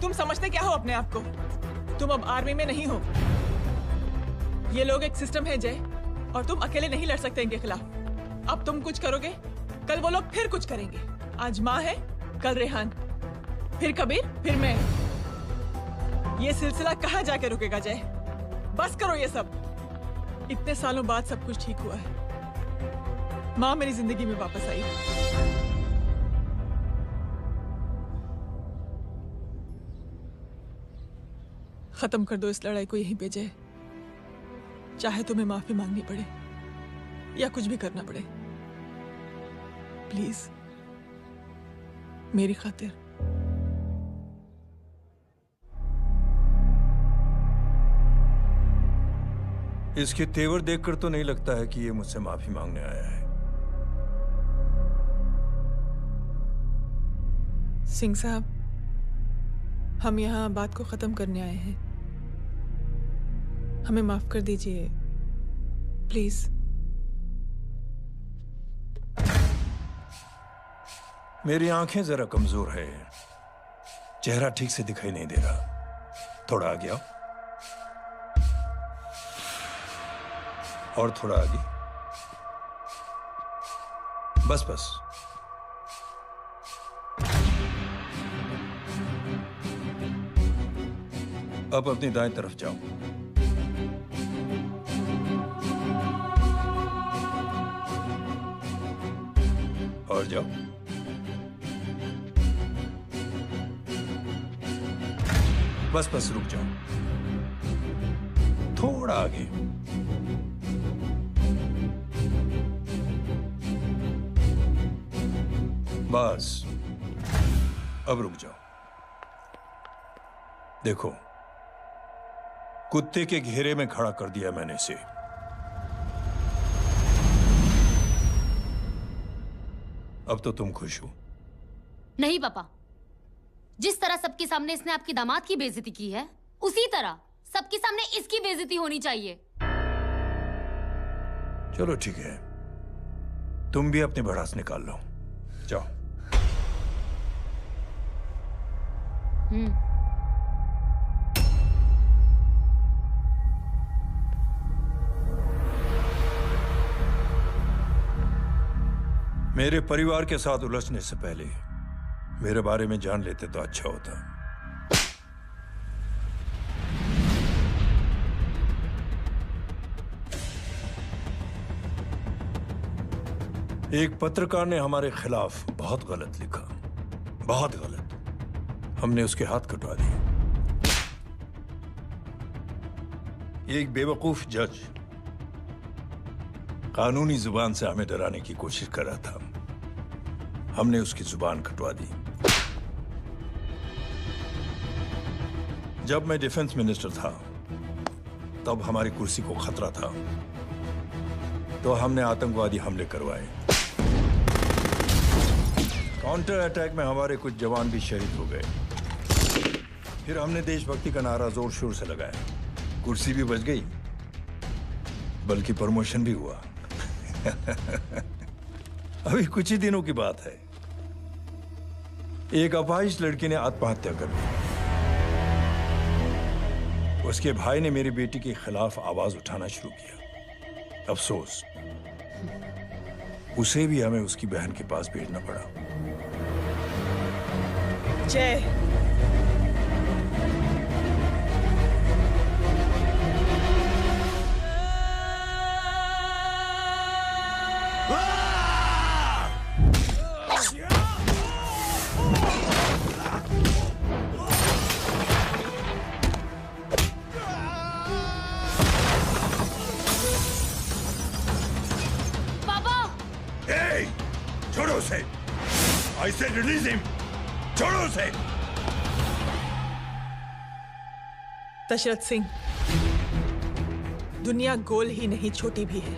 G: तुम समझते क्या हो अपने आप को? तुम अब आर्मी में नहीं हो। ये लोग एक सिस्टम है जय, और तुम अकेले नहीं लड़ सकते इनके खिलाफ। अब तुम कुछ करोगे, कल वो लोग फिर कुछ करेंगे। आज माँ है, कल रेहान, फिर कबीर, फिर मैं। ये सिलसिला कहाँ जाके रुकेगा जय? बस करो ये सब। इतने सालों बाद सब कुछ ठीक हुआ है। माँ मेरी जिंदगी में वापस आई। खत्म कर दो इस लड़ाई को यहीं पे जय। चाहे तुम्हें माफी मांगनी पड़े या कुछ भी करना पड़े, प्लीज मेरी खातिर।
D: इसके तेवर देखकर तो नहीं लगता है कि ये मुझसे माफी मांगने आया है।
G: सिंह साहब, हम यहाँ बात को खत्म करने आए हैं। हमें माफ कर दीजिए प्लीज।
D: मेरी आंखें जरा कमजोर है, चेहरा ठीक से दिखाई नहीं दे रहा। थोड़ा आ गया। और थोड़ा आगे। बस बस। अब अपनी दाएं तरफ जाओ। और जाओ। बस बस रुक जाओ, थोड़ा आगे। बस अब रुक जाओ। देखो, कुत्ते के घेरे में खड़ा कर दिया मैंने इसे। अब तो तुम खुश हो?
A: नहीं पापा, जिस तरह सबके सामने इसने आपकी दामाद की बेइज्जती की है, उसी तरह सबके सामने इसकी बेइज्जती होनी चाहिए।
D: चलो ठीक है, तुम भी अपनी भड़ास निकाल लो। जाओ। मेरे परिवार के साथ उलझने से पहले मेरे बारे में जान लेते तो अच्छा होता। एक पत्रकार ने हमारे खिलाफ बहुत गलत लिखा, बहुत गलत। हमने उसके हाथ कटवा दिए। एक बेवकूफ जज कानूनी जुबान से हमें डराने की कोशिश कर रहा था। हमने उसकी जुबान कटवा दी। जब मैं डिफेंस मिनिस्टर था, तब हमारी कुर्सी को खतरा था, तो हमने आतंकवादी हमले करवाए। काउंटर अटैक में हमारे कुछ जवान भी शहीद हो गए। फिर हमने देशभक्ति का नारा जोर शोर से लगाया। कुर्सी भी बच गई, बल्कि प्रमोशन भी हुआ। अभी कुछ ही दिनों की बात है, एक अपाहिज लड़की ने आत्महत्या कर ली। उसके भाई ने मेरी बेटी के खिलाफ आवाज उठाना शुरू किया। अफसोस, उसे भी हमें उसकी बहन के पास भेजना पड़ा।
G: जय,
D: छोड़ो उसे। I said release him. छोड़ो उसे।
G: दशरथ सिंह, दुनिया गोल ही नहीं छोटी भी है।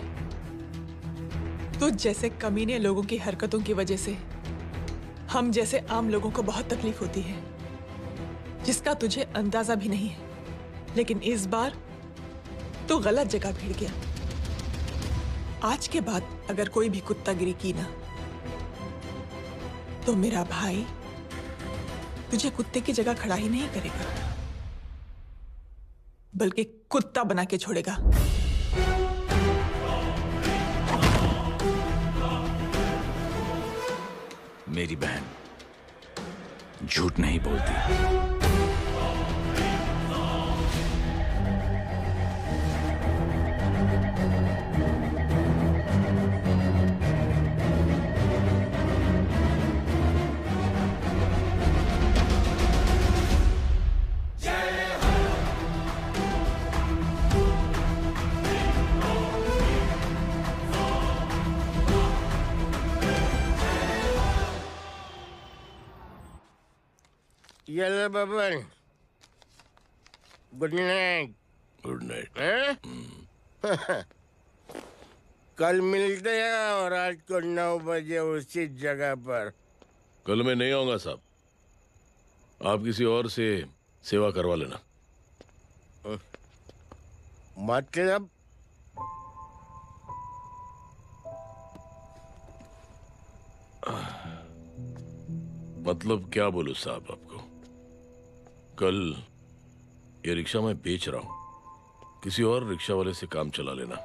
G: तुझ जैसे कमीने लोगों की हरकतों की वजह से हम जैसे आम लोगों को बहुत तकलीफ होती है, जिसका तुझे अंदाजा भी नहीं है। लेकिन इस बार तू गलत जगह भिड़ गया। आज के बाद अगर कोई भी कुत्तागिरी की ना, तो मेरा भाई तुझे कुत्ते की जगह खड़ा ही नहीं करेगा, बल्कि कुत्ता बना के छोड़ेगा।
L: मेरी बहन झूठ नहीं बोलती।
J: Yellow bubble. Good night.
L: Good night.
J: कल मिलते हैं और आज को 9 बजे उसी जगह पर।
R: कल मैं नहीं आऊंगा साहब, आप किसी और से सेवा करवा लेना।
J: मतलब?
R: मतलब क्या बोलूं साहब आपको। कल ये रिक्शा मैं बेच रहा हूं, किसी और रिक्शा वाले से काम चला लेना।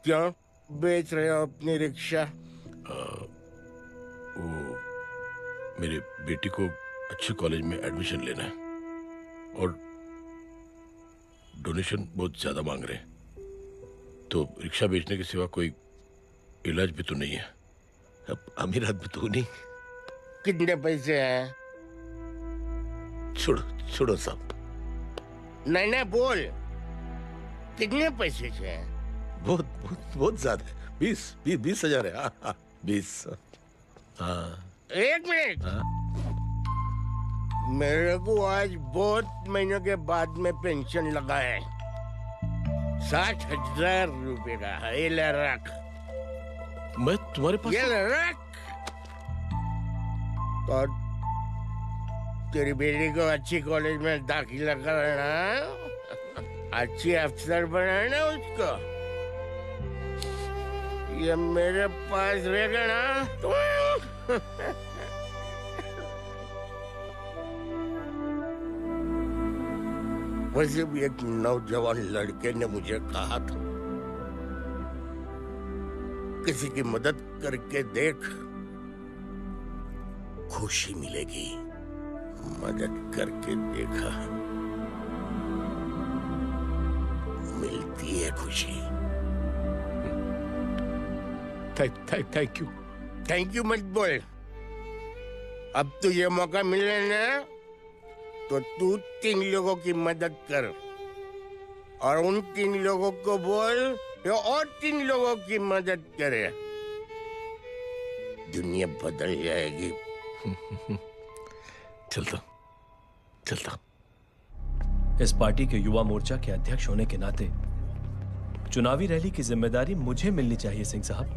J: क्यों बेच रहे हो अपनी रिक्शा?
Q: वो मेरे बेटी को अच्छे कॉलेज में एडमिशन लेना है और डोनेशन बहुत ज्यादा मांग रहे हैं, तो रिक्शा बेचने के सिवा कोई इलाज भी तो नहीं है। अब अमीर आदमी तो नहीं।
J: कितने पैसे हैं?
Q: छोड़ो छोड़ो साहब।
J: नहीं नहीं बोल, कितने पैसे हैं?
Q: बहुत बहुत बहुत ज्यादा है। 20,000 है। 20। हाँ।
J: एक मिनट। मेरे को आज बहुत महीनों के बाद में पेंशन लगा है। 60,000 रुपए का। ये ले रख।
Q: मैं तुम्हारे पास?
J: ये ले रख। और तेरी बेटी को अच्छी कॉलेज में दाखिला कराना, अच्छी अफसर बनाना उसको। ये मेरे पास रहेगा ना तो वैसे भी एक नौजवान लड़के ने मुझे कहा था, किसी की मदद करके देख, खुशी मिलेगी। मदद करके देखा, मिलती है खुशी।
Q: Thank you.
J: थैंक यू मत बोल। अब तुझे मौका मिले ना तो तू 3 लोगों की मदद कर और उन 3 लोगों को बोल जो और 3 लोगों की मदद करे। दुनिया बदल जाएगी।
Q: चलता।
M: इस पार्टी के युवा मोर्चा के अध्यक्ष होने के नाते चुनावी रैली की जिम्मेदारी मुझे मिलनी चाहिए सिंह साहब,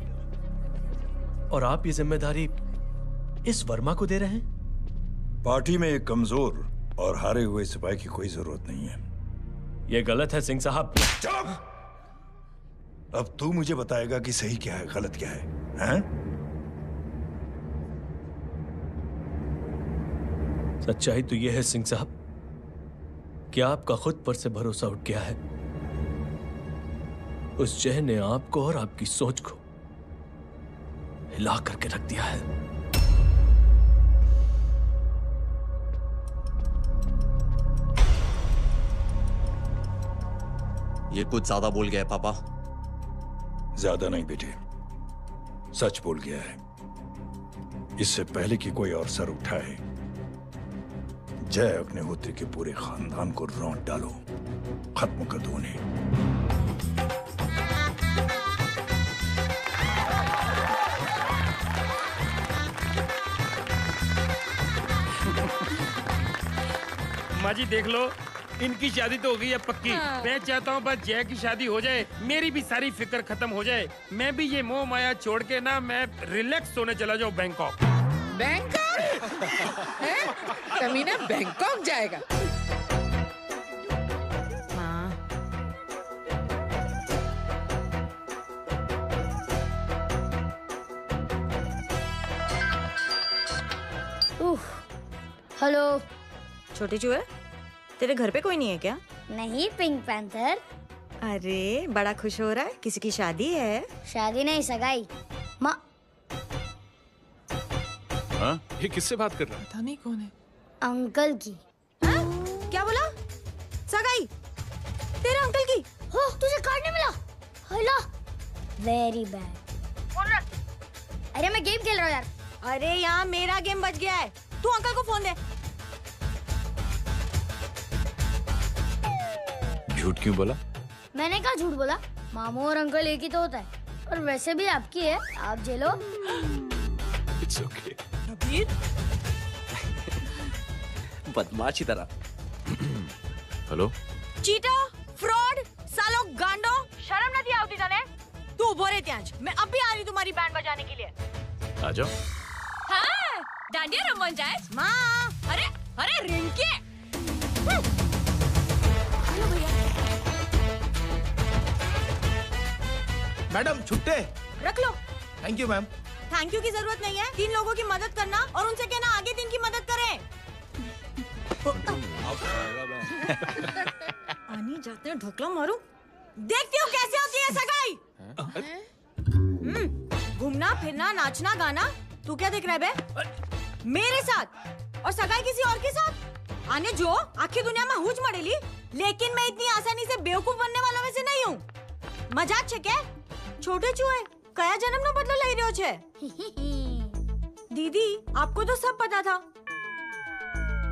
M: और आप ये जिम्मेदारी इस वर्मा को दे रहे हैं।
D: पार्टी में एक कमजोर और हारे हुए सिपाही की कोई जरूरत नहीं है।
M: ये गलत है सिंह साहब।
D: अब तू मुझे बताएगा कि सही क्या है, गलत क्या है, हैं?
M: सच्चाई तो यह है सिंह साहब कि आपका खुद पर से भरोसा उठ गया है। उस जय ने आपको और आपकी सोच को हिला करके रख दिया है।
H: ये कुछ ज्यादा बोल गया है पापा।
D: ज्यादा नहीं बेटे, सच बोल गया है। इससे पहले कि कोई और सर उठाए, जय अग्निहोत्री के पूरे खानदान को रौंद डालो, खत्म कर दो उन्हें।
F: माँ जी देख लो, इनकी शादी तो हो गई है पक्की। मैं चाहता हूँ बस जय की शादी हो जाए, मेरी भी सारी फिक्र खत्म हो जाए। मैं भी ये मोह माया छोड़ के ना मैं रिलैक्स होने चला जाऊँ बैंकॉक।
B: बैंकॉक? कमीना बैंकॉक जाएगा?
N: हेलो।
C: छोटे चूहे, तेरे घर पे कोई नहीं है क्या?
N: नहीं, पिंक पैंथर।
C: अरे बड़ा खुश हो रहा है, किसी की शादी है?
N: शादी नहीं, सगाई। माँ।
K: हाँ? ये किससे बात कर रहा है?
G: पता नहीं कौन है।
N: अंकल की।
C: क्या बोला? सगाई? तेरे अंकल की?
N: हो, तुझे कार्ड नहीं मिला? हेलो। Very bad. अरे मैं गेम खेल रहा हूँ यार।
C: अरे यहाँ मेरा गेम बच गया है, तू अंकल को फोन दे।
L: झूठ क्यों बोला?
N: मैंने कहा झूठ बोला? मामू और अंकल एक ही तो होता है, और वैसे भी आपकी है, आप झेलो।
L: It's okay.
V: बदमाशी तरह।
L: हेलो?
C: चीटा, फ्रॉड, सालो गांडो, शर्म नहीं आती तने? तू उभो रे त्याज, मैं अब भी आ रही तुम्हारी बैंड बजाने के लिए।
L: आ जाओ।
C: हाँ, डांडिया रमन जाए। माँ, अरे रिंकी।
I: मैडम छुट्टे।
C: रख लो।
I: Thank you ma'am.
C: Thank you की जरूरत नहीं है, 3 लोगों की मदद करना और उनसे कहना आगे 3 की मदद करें। आने जाते हैं ढोकला मारूं। देखती हो कैसे होती है सगाई। घूमना फिरना नाचना गाना, तू क्या देख रहा है बे? मेरे साथ और सगाई किसी और के साथ? आने जो आखिर दुनिया में हुज मड़ेली, लेकिन मैं इतनी आसानी से बेवकूफ बनने वालों में से नहीं हूँ। मजाक छे के? छोटे चूहे कया जन्म नो बदलो लई रह्यो छे? दीदी आपको तो सब पता था,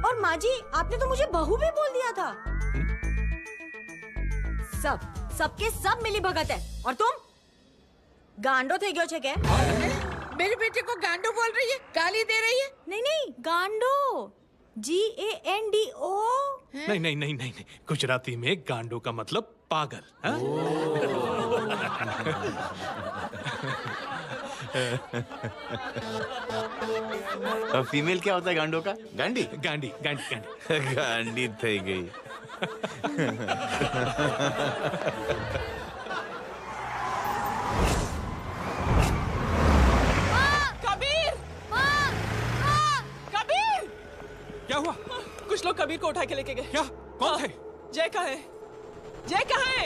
C: और माँ जी आपने तो मुझे बहू भी बोल दिया था। सबके सब मिली भगत है, और तुम गांडो थे गयो छे के?
B: मेरे बेटे को गांडो बोल रही है, गाली दे रही है?
C: नहीं गांडो, GANDO।
K: नहीं नहीं नहीं नहीं, गुजराती में गांडो का मतलब पागल।
L: और फीमेल क्या होता है गांडो का? गांडी
K: गांडी गांडी गांडी
L: गांडी थई गई।
G: कबीर! कबीर!
K: क्या हुआ?
G: कुछ लोग कबीर को उठा के लेके गए।
K: क्या? कौन थे?
G: जय कहाँ है? जय कहाँ है?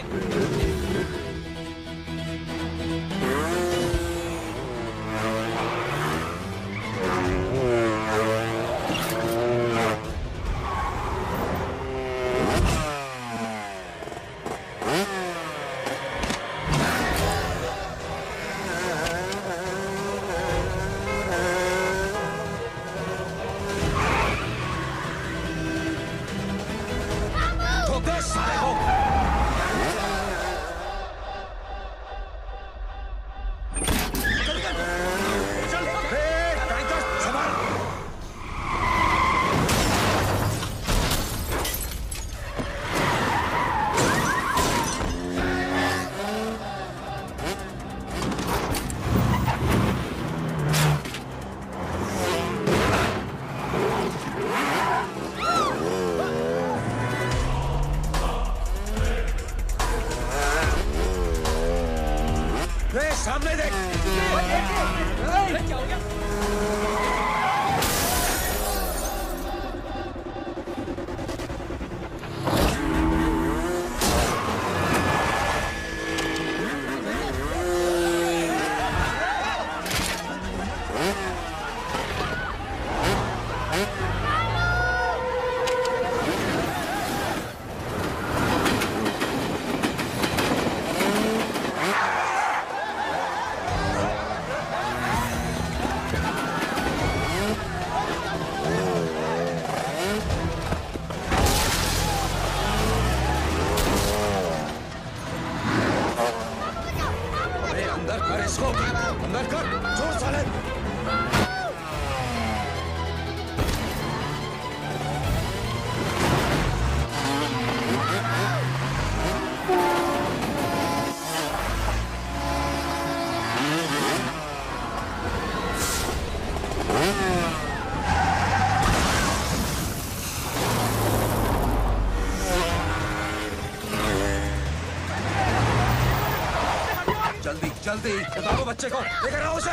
D: सामने देख।
G: क्या हो गया?
O: जल्दी बताओ बच्चे को लेकर आओ उसे।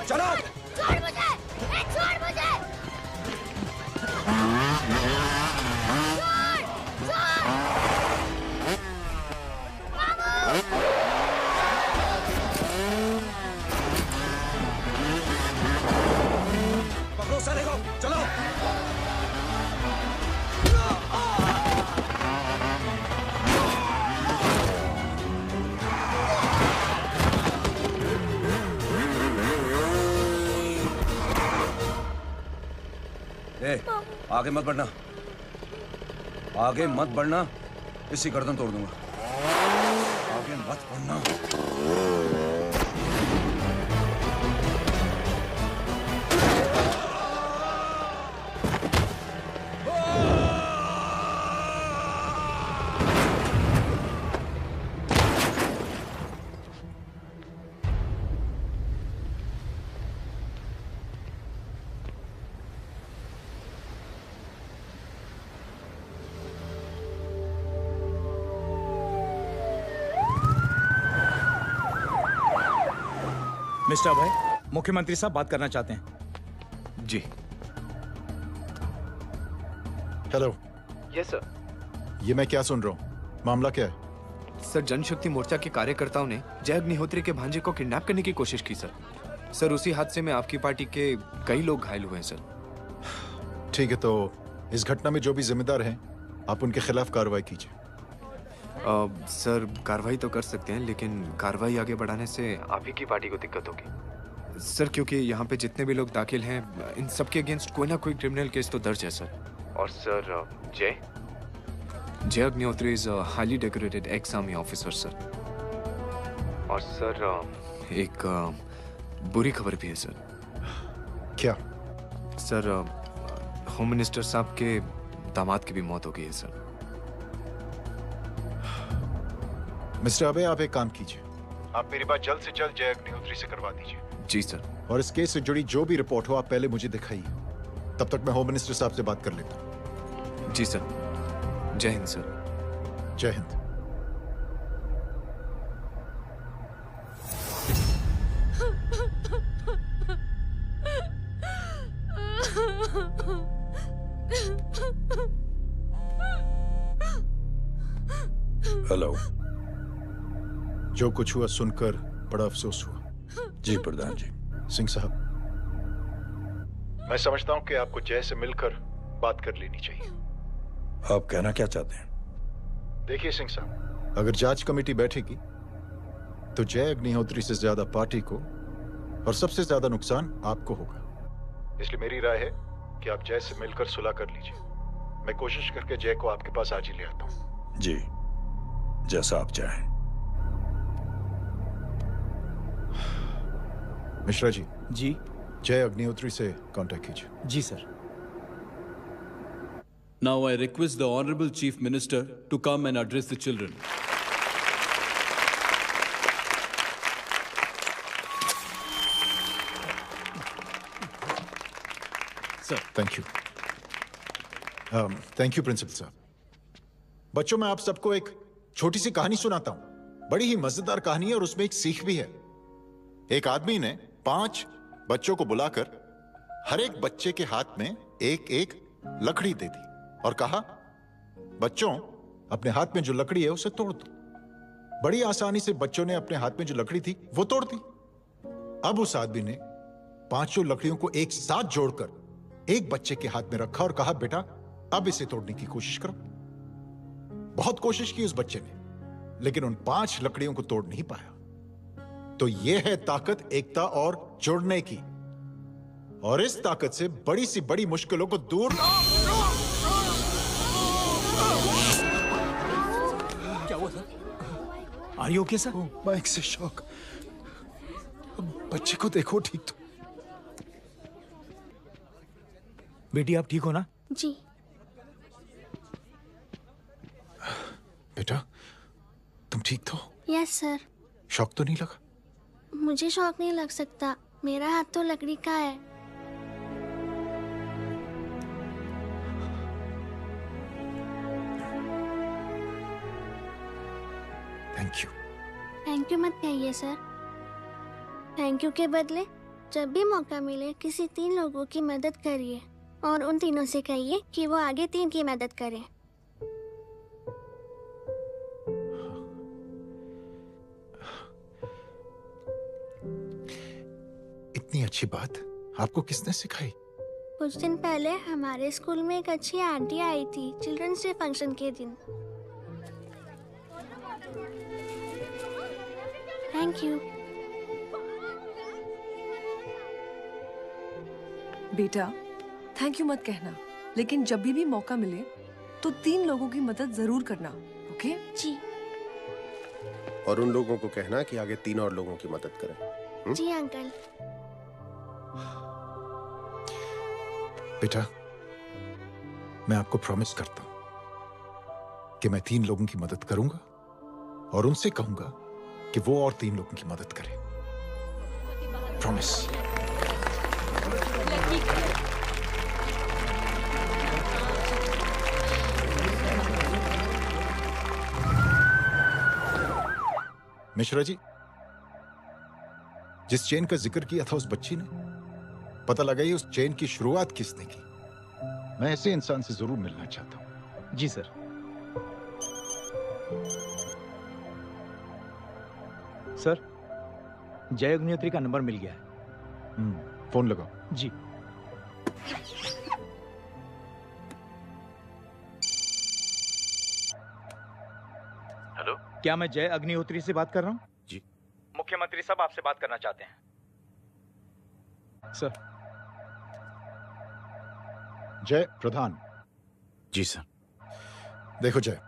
O: चलो
N: छोड़ मुझे, छोड़ मुझे।
O: पकड़ो साले को, चलो। आगे मत बढ़ना, आगे मत बढ़ना, इसी गर्दन तोड़ दूंगा। आगे मत बढ़ना।
E: मिस्टर भाई, मुख्यमंत्री साहब बात करना चाहते हैं।
L: जी।
T: हेलो।
P: Yes sir.
T: ये मैं क्या सुन रहा हूँ? मामला क्या है?
P: सर, जनशक्ति मोर्चा के कार्यकर्ताओं ने जय अग्निहोत्री के भांजे को किडनैप करने की कोशिश की सर। सर, उसी हादसे में आपकी पार्टी के कई लोग घायल हुए हैं सर।
T: ठीक है, तो इस घटना में जो भी जिम्मेदार हैं, आप उनके खिलाफ कार्रवाई कीजिए।
P: सर, कार्रवाई तो कर सकते हैं, लेकिन कार्रवाई आगे बढ़ाने से आप ही की पार्टी को दिक्कत होगी सर, क्योंकि यहाँ पे जितने भी लोग दाखिल हैं, इन सब के अगेंस्ट कोई ना कोई क्रिमिनल केस तो दर्ज है सर। और सर, जय Agnihotri is a highly decorated ex army officer sir. और सर, एक बुरी खबर भी है सर।
T: क्या?
P: सर, होम मिनिस्टर साहब के दामाद की भी मौत हो गई है सर।
T: मिस्टर अबे, आप एक काम कीजिए, आप मेरी बात जल्द से जल्द जय अग्निहोत्री से करवा दीजिए।
P: जी सर।
T: और इस केस से जुड़ी जो भी रिपोर्ट हो, आप पहले मुझे दिखाइए। तब तक मैं होम मिनिस्टर साहब से बात कर लेता हूँ।
P: जी सर। जय हिंद सर।
T: जय हिंद। हेलो। जो कुछ हुआ सुनकर बड़ा अफसोस हुआ।
D: जी प्रधान जी।
T: सिंह साहब, मैं समझता हूं कि आपको जय से मिलकर बात कर लेनी चाहिए।
D: आप कहना क्या चाहते हैं?
T: देखिए सिंह साहब, अगर जांच कमेटी बैठेगी तो जय अग्निहोत्री से ज्यादा पार्टी को और सबसे ज्यादा नुकसान आपको होगा। इसलिए मेरी राय है कि आप जय से मिलकर सुलह कर लीजिए। मैं कोशिश करके जय को आपके पास आज ही ले आता हूं।
D: जी, जैसा आप चाहें।
T: मिश्रा जी।
I: जी।
T: जय अग्निहोत्री से कांटेक्ट कीजिए।
I: जी sir.
R: Now I request the Honorable Chief Minister to come and address the children.
T: Sir, thank you. Thank you principal साहब। बच्चों, मैं आप सबको एक छोटी सी कहानी सुनाता हूं। बड़ी ही मजेदार कहानी है और उसमें एक सीख भी है। एक आदमी ने 5 बच्चों को बुलाकर हर एक बच्चे के हाथ में एक एक लकड़ी दे दी और कहा, बच्चों, अपने हाथ में जो लकड़ी है उसे तोड़ दो। बड़ी आसानी से बच्चों ने अपने हाथ में जो लकड़ी थी वो तोड़ दी। अब उस आदमी ने 5 लकड़ियों को एक साथ जोड़कर एक बच्चे के हाथ में रखा और कहा, बेटा, अब इसे तोड़ने की कोशिश करो। बहुत कोशिश की उस बच्चे ने, लेकिन उन 5 लकड़ियों को तोड़ नहीं पाया। तो यह है ताकत एकता और जुड़ने की। और इस ताकत से बड़ी सी बड़ी मुश्किलों को दूर।
I: क्या हुआ sir? Are you okay sir?
T: Mike से शॉक। बच्चे को देखो ठीक तो।
I: बेटी, आप ठीक हो ना?
N: जी।
T: बेटा, तुम ठीक तो?
N: Yes sir.
T: शॉक तो नहीं लगा?
N: मुझे शौक नहीं लग सकता, मेरा हाथ तो लकड़ी का है।
T: Thank you.
N: थैंक यू मत कहिए सर। थैंक यू के बदले जब भी मौका मिले किसी 3 लोगों की मदद करिए और उन तीनों से कहिए कि वो आगे 3 की मदद करें।
T: इतनी अच्छी बात आपको किसने सिखाई?
N: कुछ दिन पहले हमारे स्कूल में एक अच्छी आंटी आई थी चिल्ड्रंस डे फंक्शन के दिन। Thank you.
U: बेटा, थैंक यू मत कहना, लेकिन जब भी मौका मिले तो 3 लोगों की मदद जरूर करना, ओके?
N: जी।
W: और उन लोगों को कहना कि आगे 3 और लोगों की मदद करें।
N: जी अंकल।
T: बेटा, मैं आपको प्रॉमिस करता हूं कि मैं 3 लोगों की मदद करूंगा और उनसे कहूंगा कि वो और 3 लोगों की मदद करें। प्रॉमिस। मिश्रा जी, जिस चेन का जिक्र किया था उस बच्ची ने, पता लगाइए उस चेन की शुरुआत किसने की। मैं ऐसे इंसान से जरूर मिलना चाहता हूं।
I: जी सर।
T: सर, जय अग्निहोत्री का नंबर मिल गया है। फोन लगाओ। जी।
A: हेलो,
T: क्या मैं जय अग्निहोत्री से बात कर रहा हूँ?
L: जी।
A: मुख्यमंत्री साहब आपसे बात करना चाहते हैं।
T: सर। जय प्रधान।
L: जी सर।
T: देखो जय,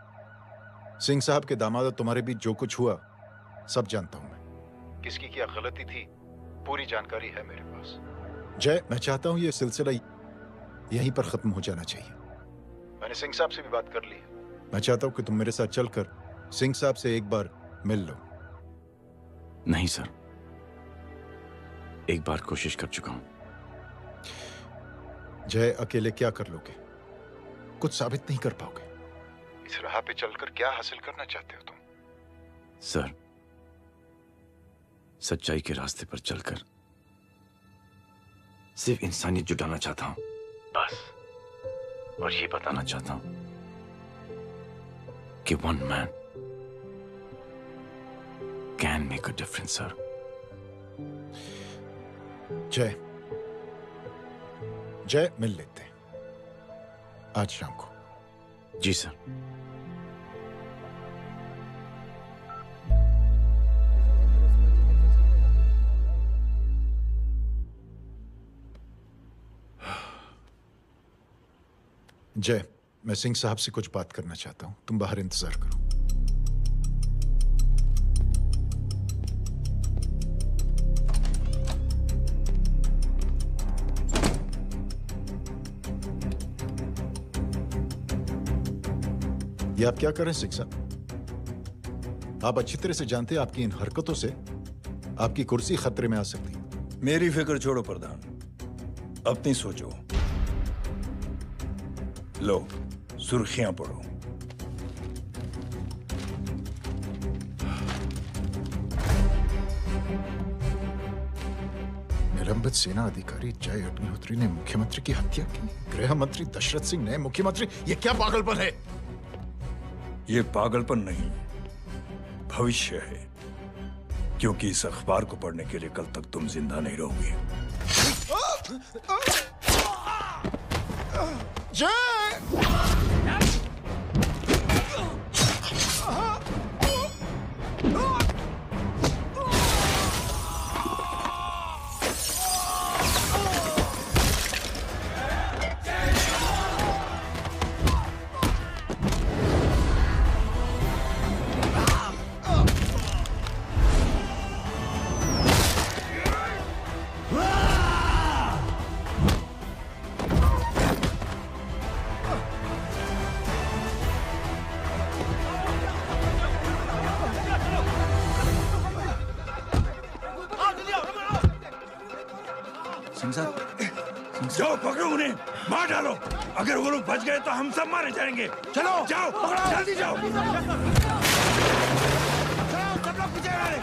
T: सिंह साहब के दामाद तुम्हारे बीच जो कुछ हुआ सब जानता हूं मैं। किसकी क्या गलती थी पूरी जानकारी है मेरे पास। जय, मैं चाहता हूं ये सिलसिला यहीं पर खत्म हो जाना चाहिए। मैंने सिंह साहब से भी बात कर ली है। मैं चाहता हूं कि तुम मेरे साथ चलकर सिंह साहब से एक बार मिल लो।
L: नहीं सर, एक बार कोशिश कर चुका हूं।
T: जय, अकेले क्या कर लोगे? कुछ साबित नहीं कर पाओगे। इस राह पे चलकर क्या हासिल करना चाहते हो तुम?
L: सर, सच्चाई के रास्ते पर चलकर सिर्फ इंसानियत जुटाना चाहता हूं, बस। और ये बताना चाहता हूं कि one man can make a difference sir.
T: जय, जय, मिल लेते हैं आज शाम को।
L: जी सर।
T: जय, मैं सिंह साहब से कुछ बात करना चाहता हूं। तुम बाहर इंतजार करो। ये आप क्या कर रहे हैं सिंह साहब? आप अच्छी तरह से जानते हैं आपकी इन हरकतों से आपकी कुर्सी खतरे में आ सकती है।
D: मेरी फिक्र छोड़ो प्रधान, अपनी सोचो। लो, सुर्खियां पढ़ो। निलंबित सेना अधिकारी जय अग्निहोत्री ने मुख्यमंत्री की हत्या की। गृह मंत्री दशरथ सिंह ने मुख्यमंत्री। ये क्या पागलपन है? ये पागलपन नहीं, भविष्य है, क्योंकि इस अखबार को पढ़ने के लिए कल तक तुम जिंदा नहीं रहोगे। जाओ पकड़ो उन्हें, मार डालो। अगर वो लोग बच गए तो हम सब मारे जाएंगे। चलो जाओ, जल्दी जाओ। सब लोग पीछे आ रहे।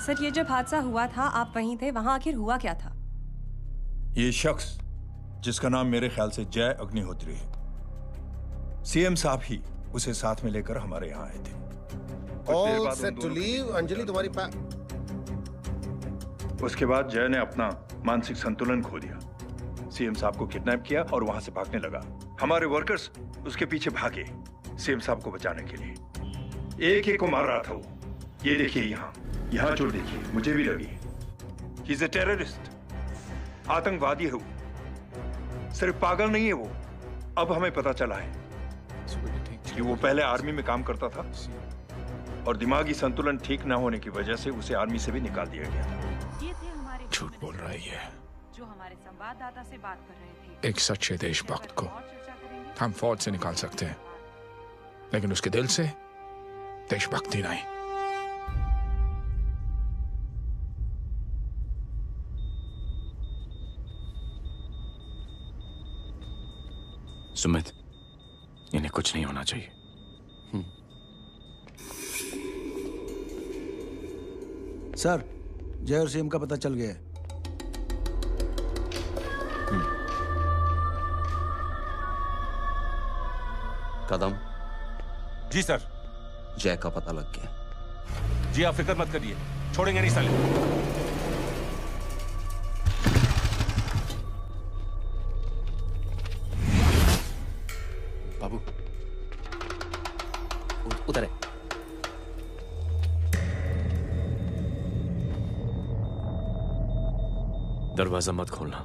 U: सर, ये जब हादसा हुआ था आप वहीं थे, वहां आखिर हुआ क्या था?
D: ये शख्स जिसका नाम मेरे ख्याल से जय अग्निहोत्री है, सीएम साहब ही उसे साथ में लेकर हमारे यहाँ आए थे।
W: All set to leave, Anjali तुम्हारी
D: उसके बाद जय ने अपना मानसिक संतुलन खो दिया, सीएम साहब को किडनैप किया और वहां से भागने लगा। हमारे वर्कर्स उसके पीछे भागे सीएम साहब को बचाने के लिए। एक एक को मार रहा था वो। ये देखिए यहाँ चोट देखिए, मुझे भी लगी। ही इज अ टेररिस्ट, आतंकवादी है वो, सिर्फ पागल नहीं है वो। अब हमें पता चला है कि वो पहले आर्मी में काम करता था और दिमागी संतुलन ठीक न होने की वजह से उसे आर्मी से भी निकाल दिया गया था।
K: झूठ बोल रही है।
J: जो हमारे संवाददाता से बात कर रहे थे।
K: एक सच्चे देशभक्त को हम फौज से निकाल सकते हैं, लेकिन उसके दिल से देशभक्ति नहीं।
L: सुमित, इन्हें कुछ नहीं होना चाहिए।
S: सर, जय और सीएम का पता चल गया है।
H: कदम
L: जी सर।
H: जय का पता लग गया।
L: जी आप फिक्र मत करिए, छोड़ेंगे नहीं साले।
H: बाबू उधर है।
L: दरवाजा मत खोलना।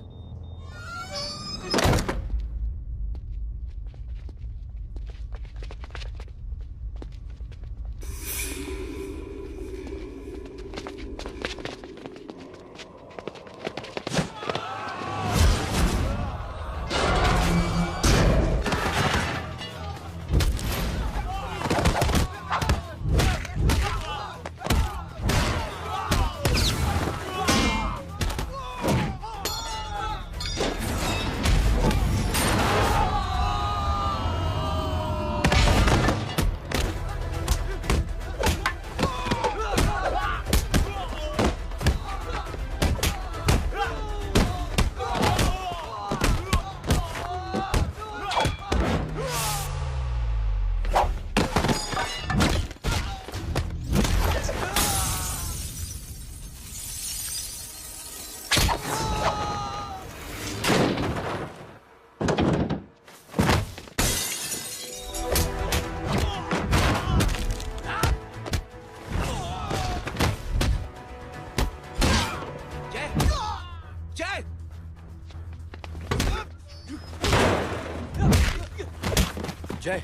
H: जय,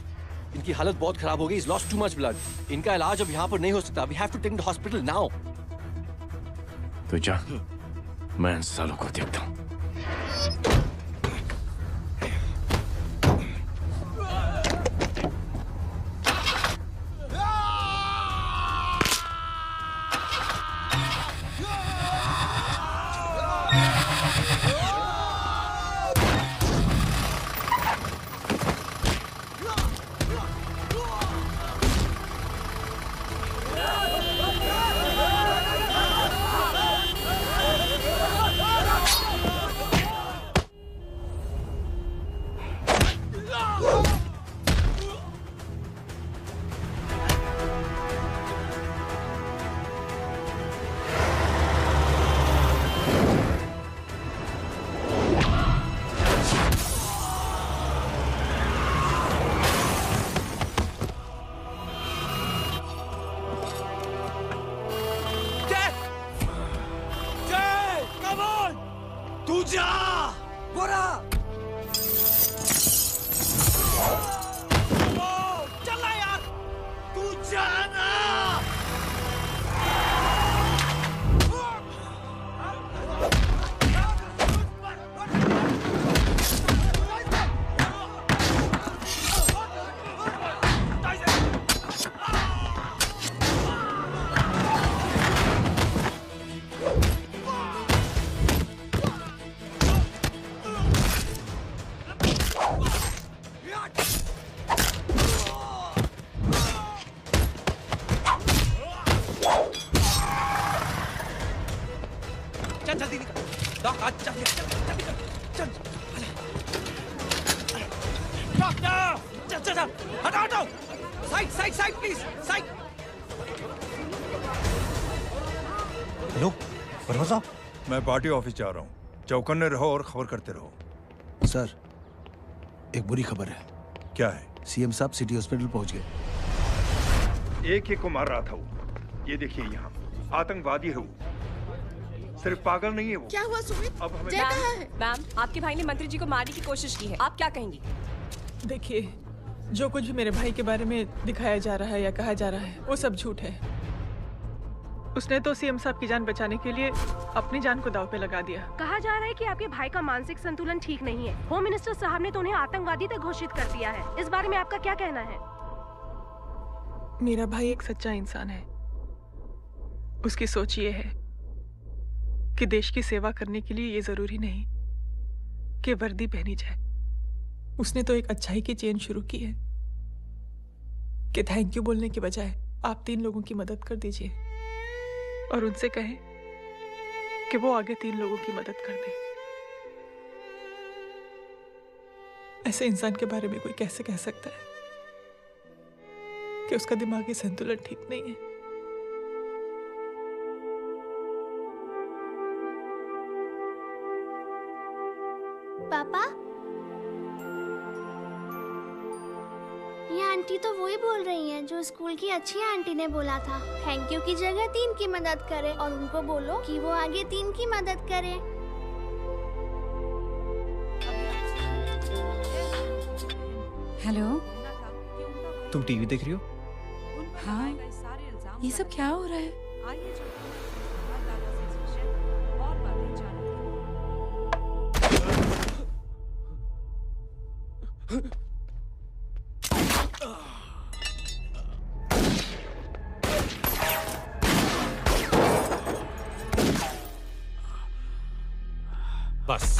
H: इनकी हालत बहुत खराब हो गई। He's lost too much blood. इनका इलाज अब यहाँ पर नहीं हो सकता। We have to take him to hospital now.
L: तो जा, मैं इन सालों को देखता हूँ।
D: हेलो वर्मा साहब, मैं पार्टी ऑफिस जा रहा हूँ। चौकन्ने रहो और खबर करते रहो।
S: सर, एक बुरी खबर है।
D: क्या है?
S: सीएम साहब सिटी हॉस्पिटल पहुंच गए।
D: एक को मार रहा था वो। ये देखिए यहाँ आतंकवादी है वो। सिर्फ पागल नहीं है वो।
B: क्या हुआ सुमित?
D: अब हमें
B: जय कहाँ है?
U: मैम, आपके भाई ने मंत्री जी को मारने की कोशिश की है। आप क्या कहेंगी?
G: देखिए, जो कुछ भी मेरे भाई के बारे में दिखाया जा रहा है या कहा जा रहा है वो सब झूठ है। उसने तो सीएम साहब की जान बचाने के लिए अपनी जान को दांव पे लगा दिया।
J: कहा जा रहा है कि आपके भाई का मानसिक संतुलन ठीक नहीं है। होम मिनिस्टर साहब ने तो उन्हें आतंकवादी तक घोषित कर दिया है। इस बारे में आपका क्या कहना है?
G: मेरा भाई एक सच्चा इंसान है। उसकी सोच ये है कि देश की सेवा करने के लिए ये जरूरी नहीं कि वर्दी पहनी जाए। उसने तो एक अच्छाई की चेन शुरू की है कि थैंक यू बोलने के बजाय आप 3 लोगों की मदद कर दीजिए और उनसे कहें कि वो आगे 3 लोगों की मदद कर दे। ऐसे इंसान के बारे में कोई कैसे कह सकता है कि उसका दिमागी संतुलन ठीक नहीं है।
N: पापा, ये आंटी तो वही बोल रही हैं जो स्कूल की अच्छी आंटी ने बोला था, थैंक यू की जगह 3 की मदद करे, और उनको बोलो कि वो आगे 3 की मदद करे।
F: हेलो,
V: तुम टीवी देख रही हो?
F: हाँ, ये सब क्या हो रहा है?
K: बस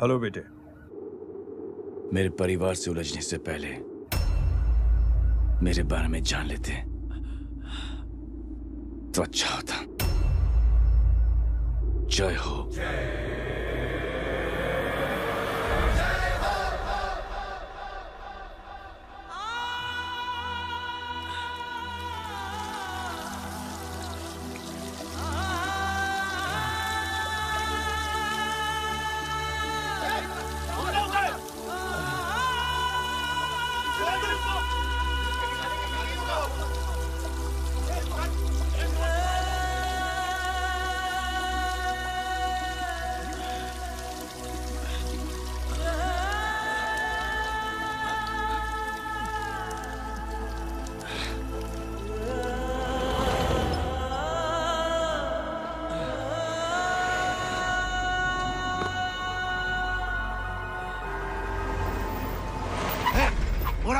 D: हेलो बेटे।
L: मेरे परिवार से उलझने से पहले मेरे बारे में जान लेते तो अच्छा होता। जय हो।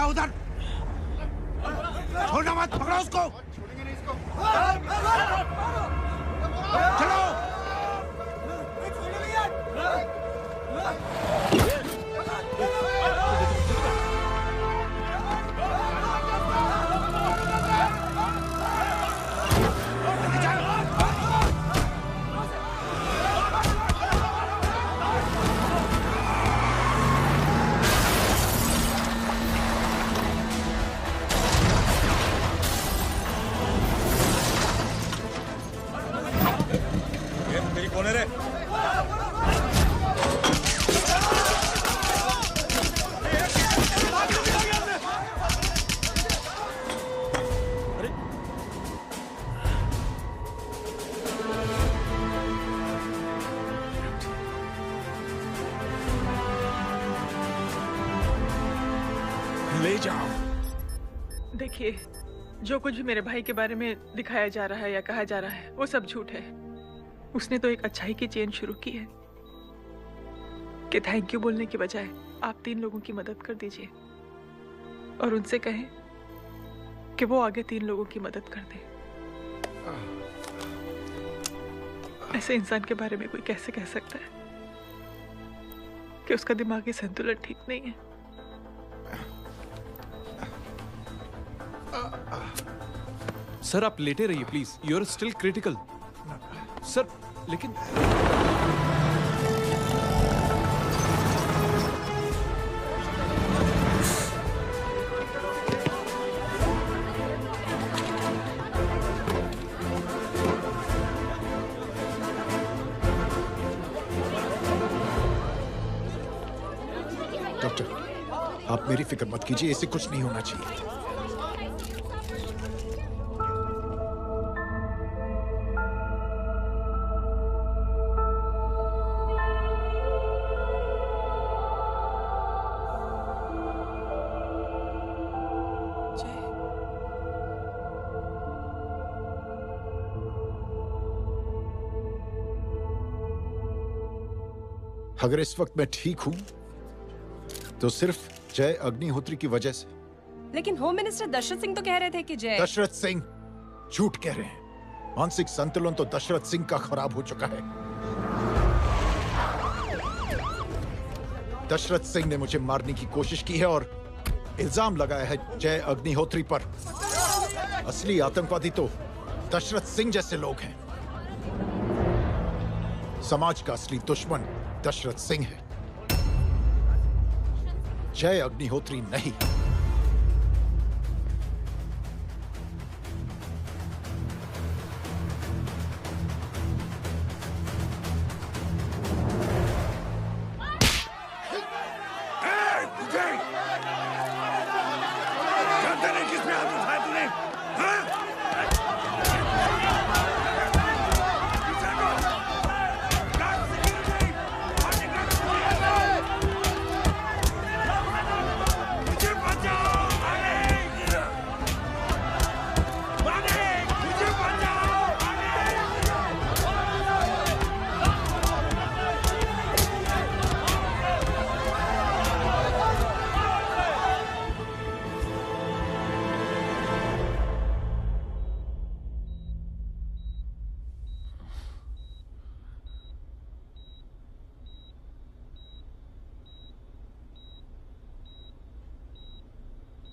C: उधर छोड़ना मत, पकड़ो उसको। चलो।
G: देखिए, जो कुछ भी मेरे भाई के बारे में दिखाया जा रहा है या कहा जा रहा है वो सब झूठ है। उसने तो एक अच्छाई की चेन शुरू की है कि थैंक यू बोलने के बजाय आप 3 लोगों की मदद कर दीजिए और उनसे कहें कि वो आगे 3 लोगों की मदद कर दे। ऐसे इंसान के बारे में कोई कैसे कह सकता है कि उसका दिमागी संतुलन ठीक नहीं है?
K: सर आप लेटे रहिए please, you are still critical. Sir लेकिन
T: डॉक्टर, आप मेरी फिक्र मत कीजिए, इससे कुछ नहीं होना चाहिए। अगर इस वक्त मैं ठीक हूं तो सिर्फ जय अग्निहोत्री की वजह से।
U: लेकिन होम मिनिस्टर दशरथ सिंह तो कह रहे थे कि जय।
T: दशरथ सिंह झूठ कह रहे हैं। मानसिक संतुलन तो दशरथ सिंह का खराब हो चुका है। दशरथ सिंह ने मुझे मारने की कोशिश की है और इल्जाम लगाया है जय अग्निहोत्री पर। असली आतंकवादी तो दशरथ सिंह जैसे लोग हैं। समाज का असली दुश्मन दशरथ सिंह है, जय अग्निहोत्री नहीं।
C: मुझे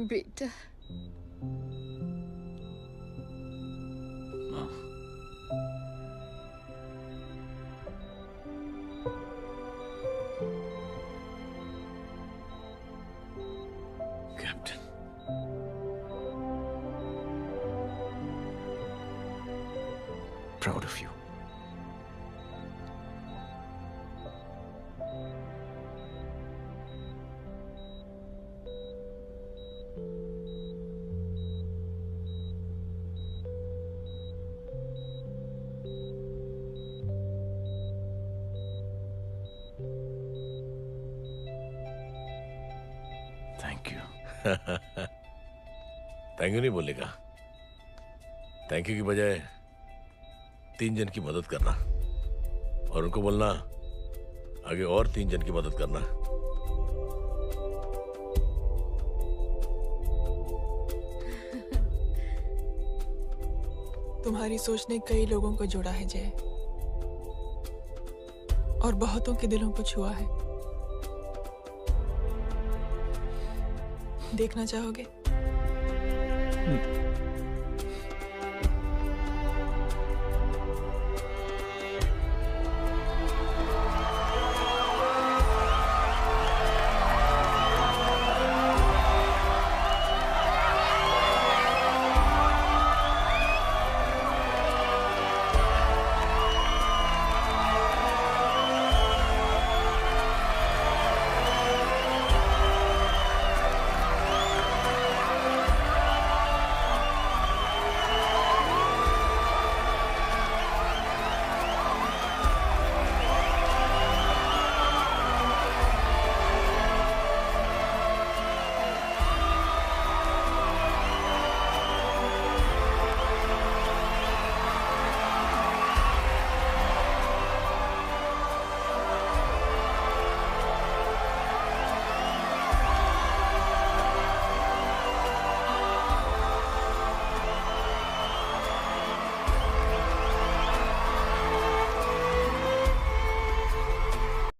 F: बेटा
L: captain, proud of you.
M: Thank you. Thank you नहीं बोलेगा, थैंक यू की बजाय 3 जन की मदद करना और उनको बोलना आगे और 3 जन की मदद करना।
G: तुम्हारी सोच ने कई लोगों को जोड़ा है जय, और बहुतों के दिलों को छुआ है। देखना चाहोगे?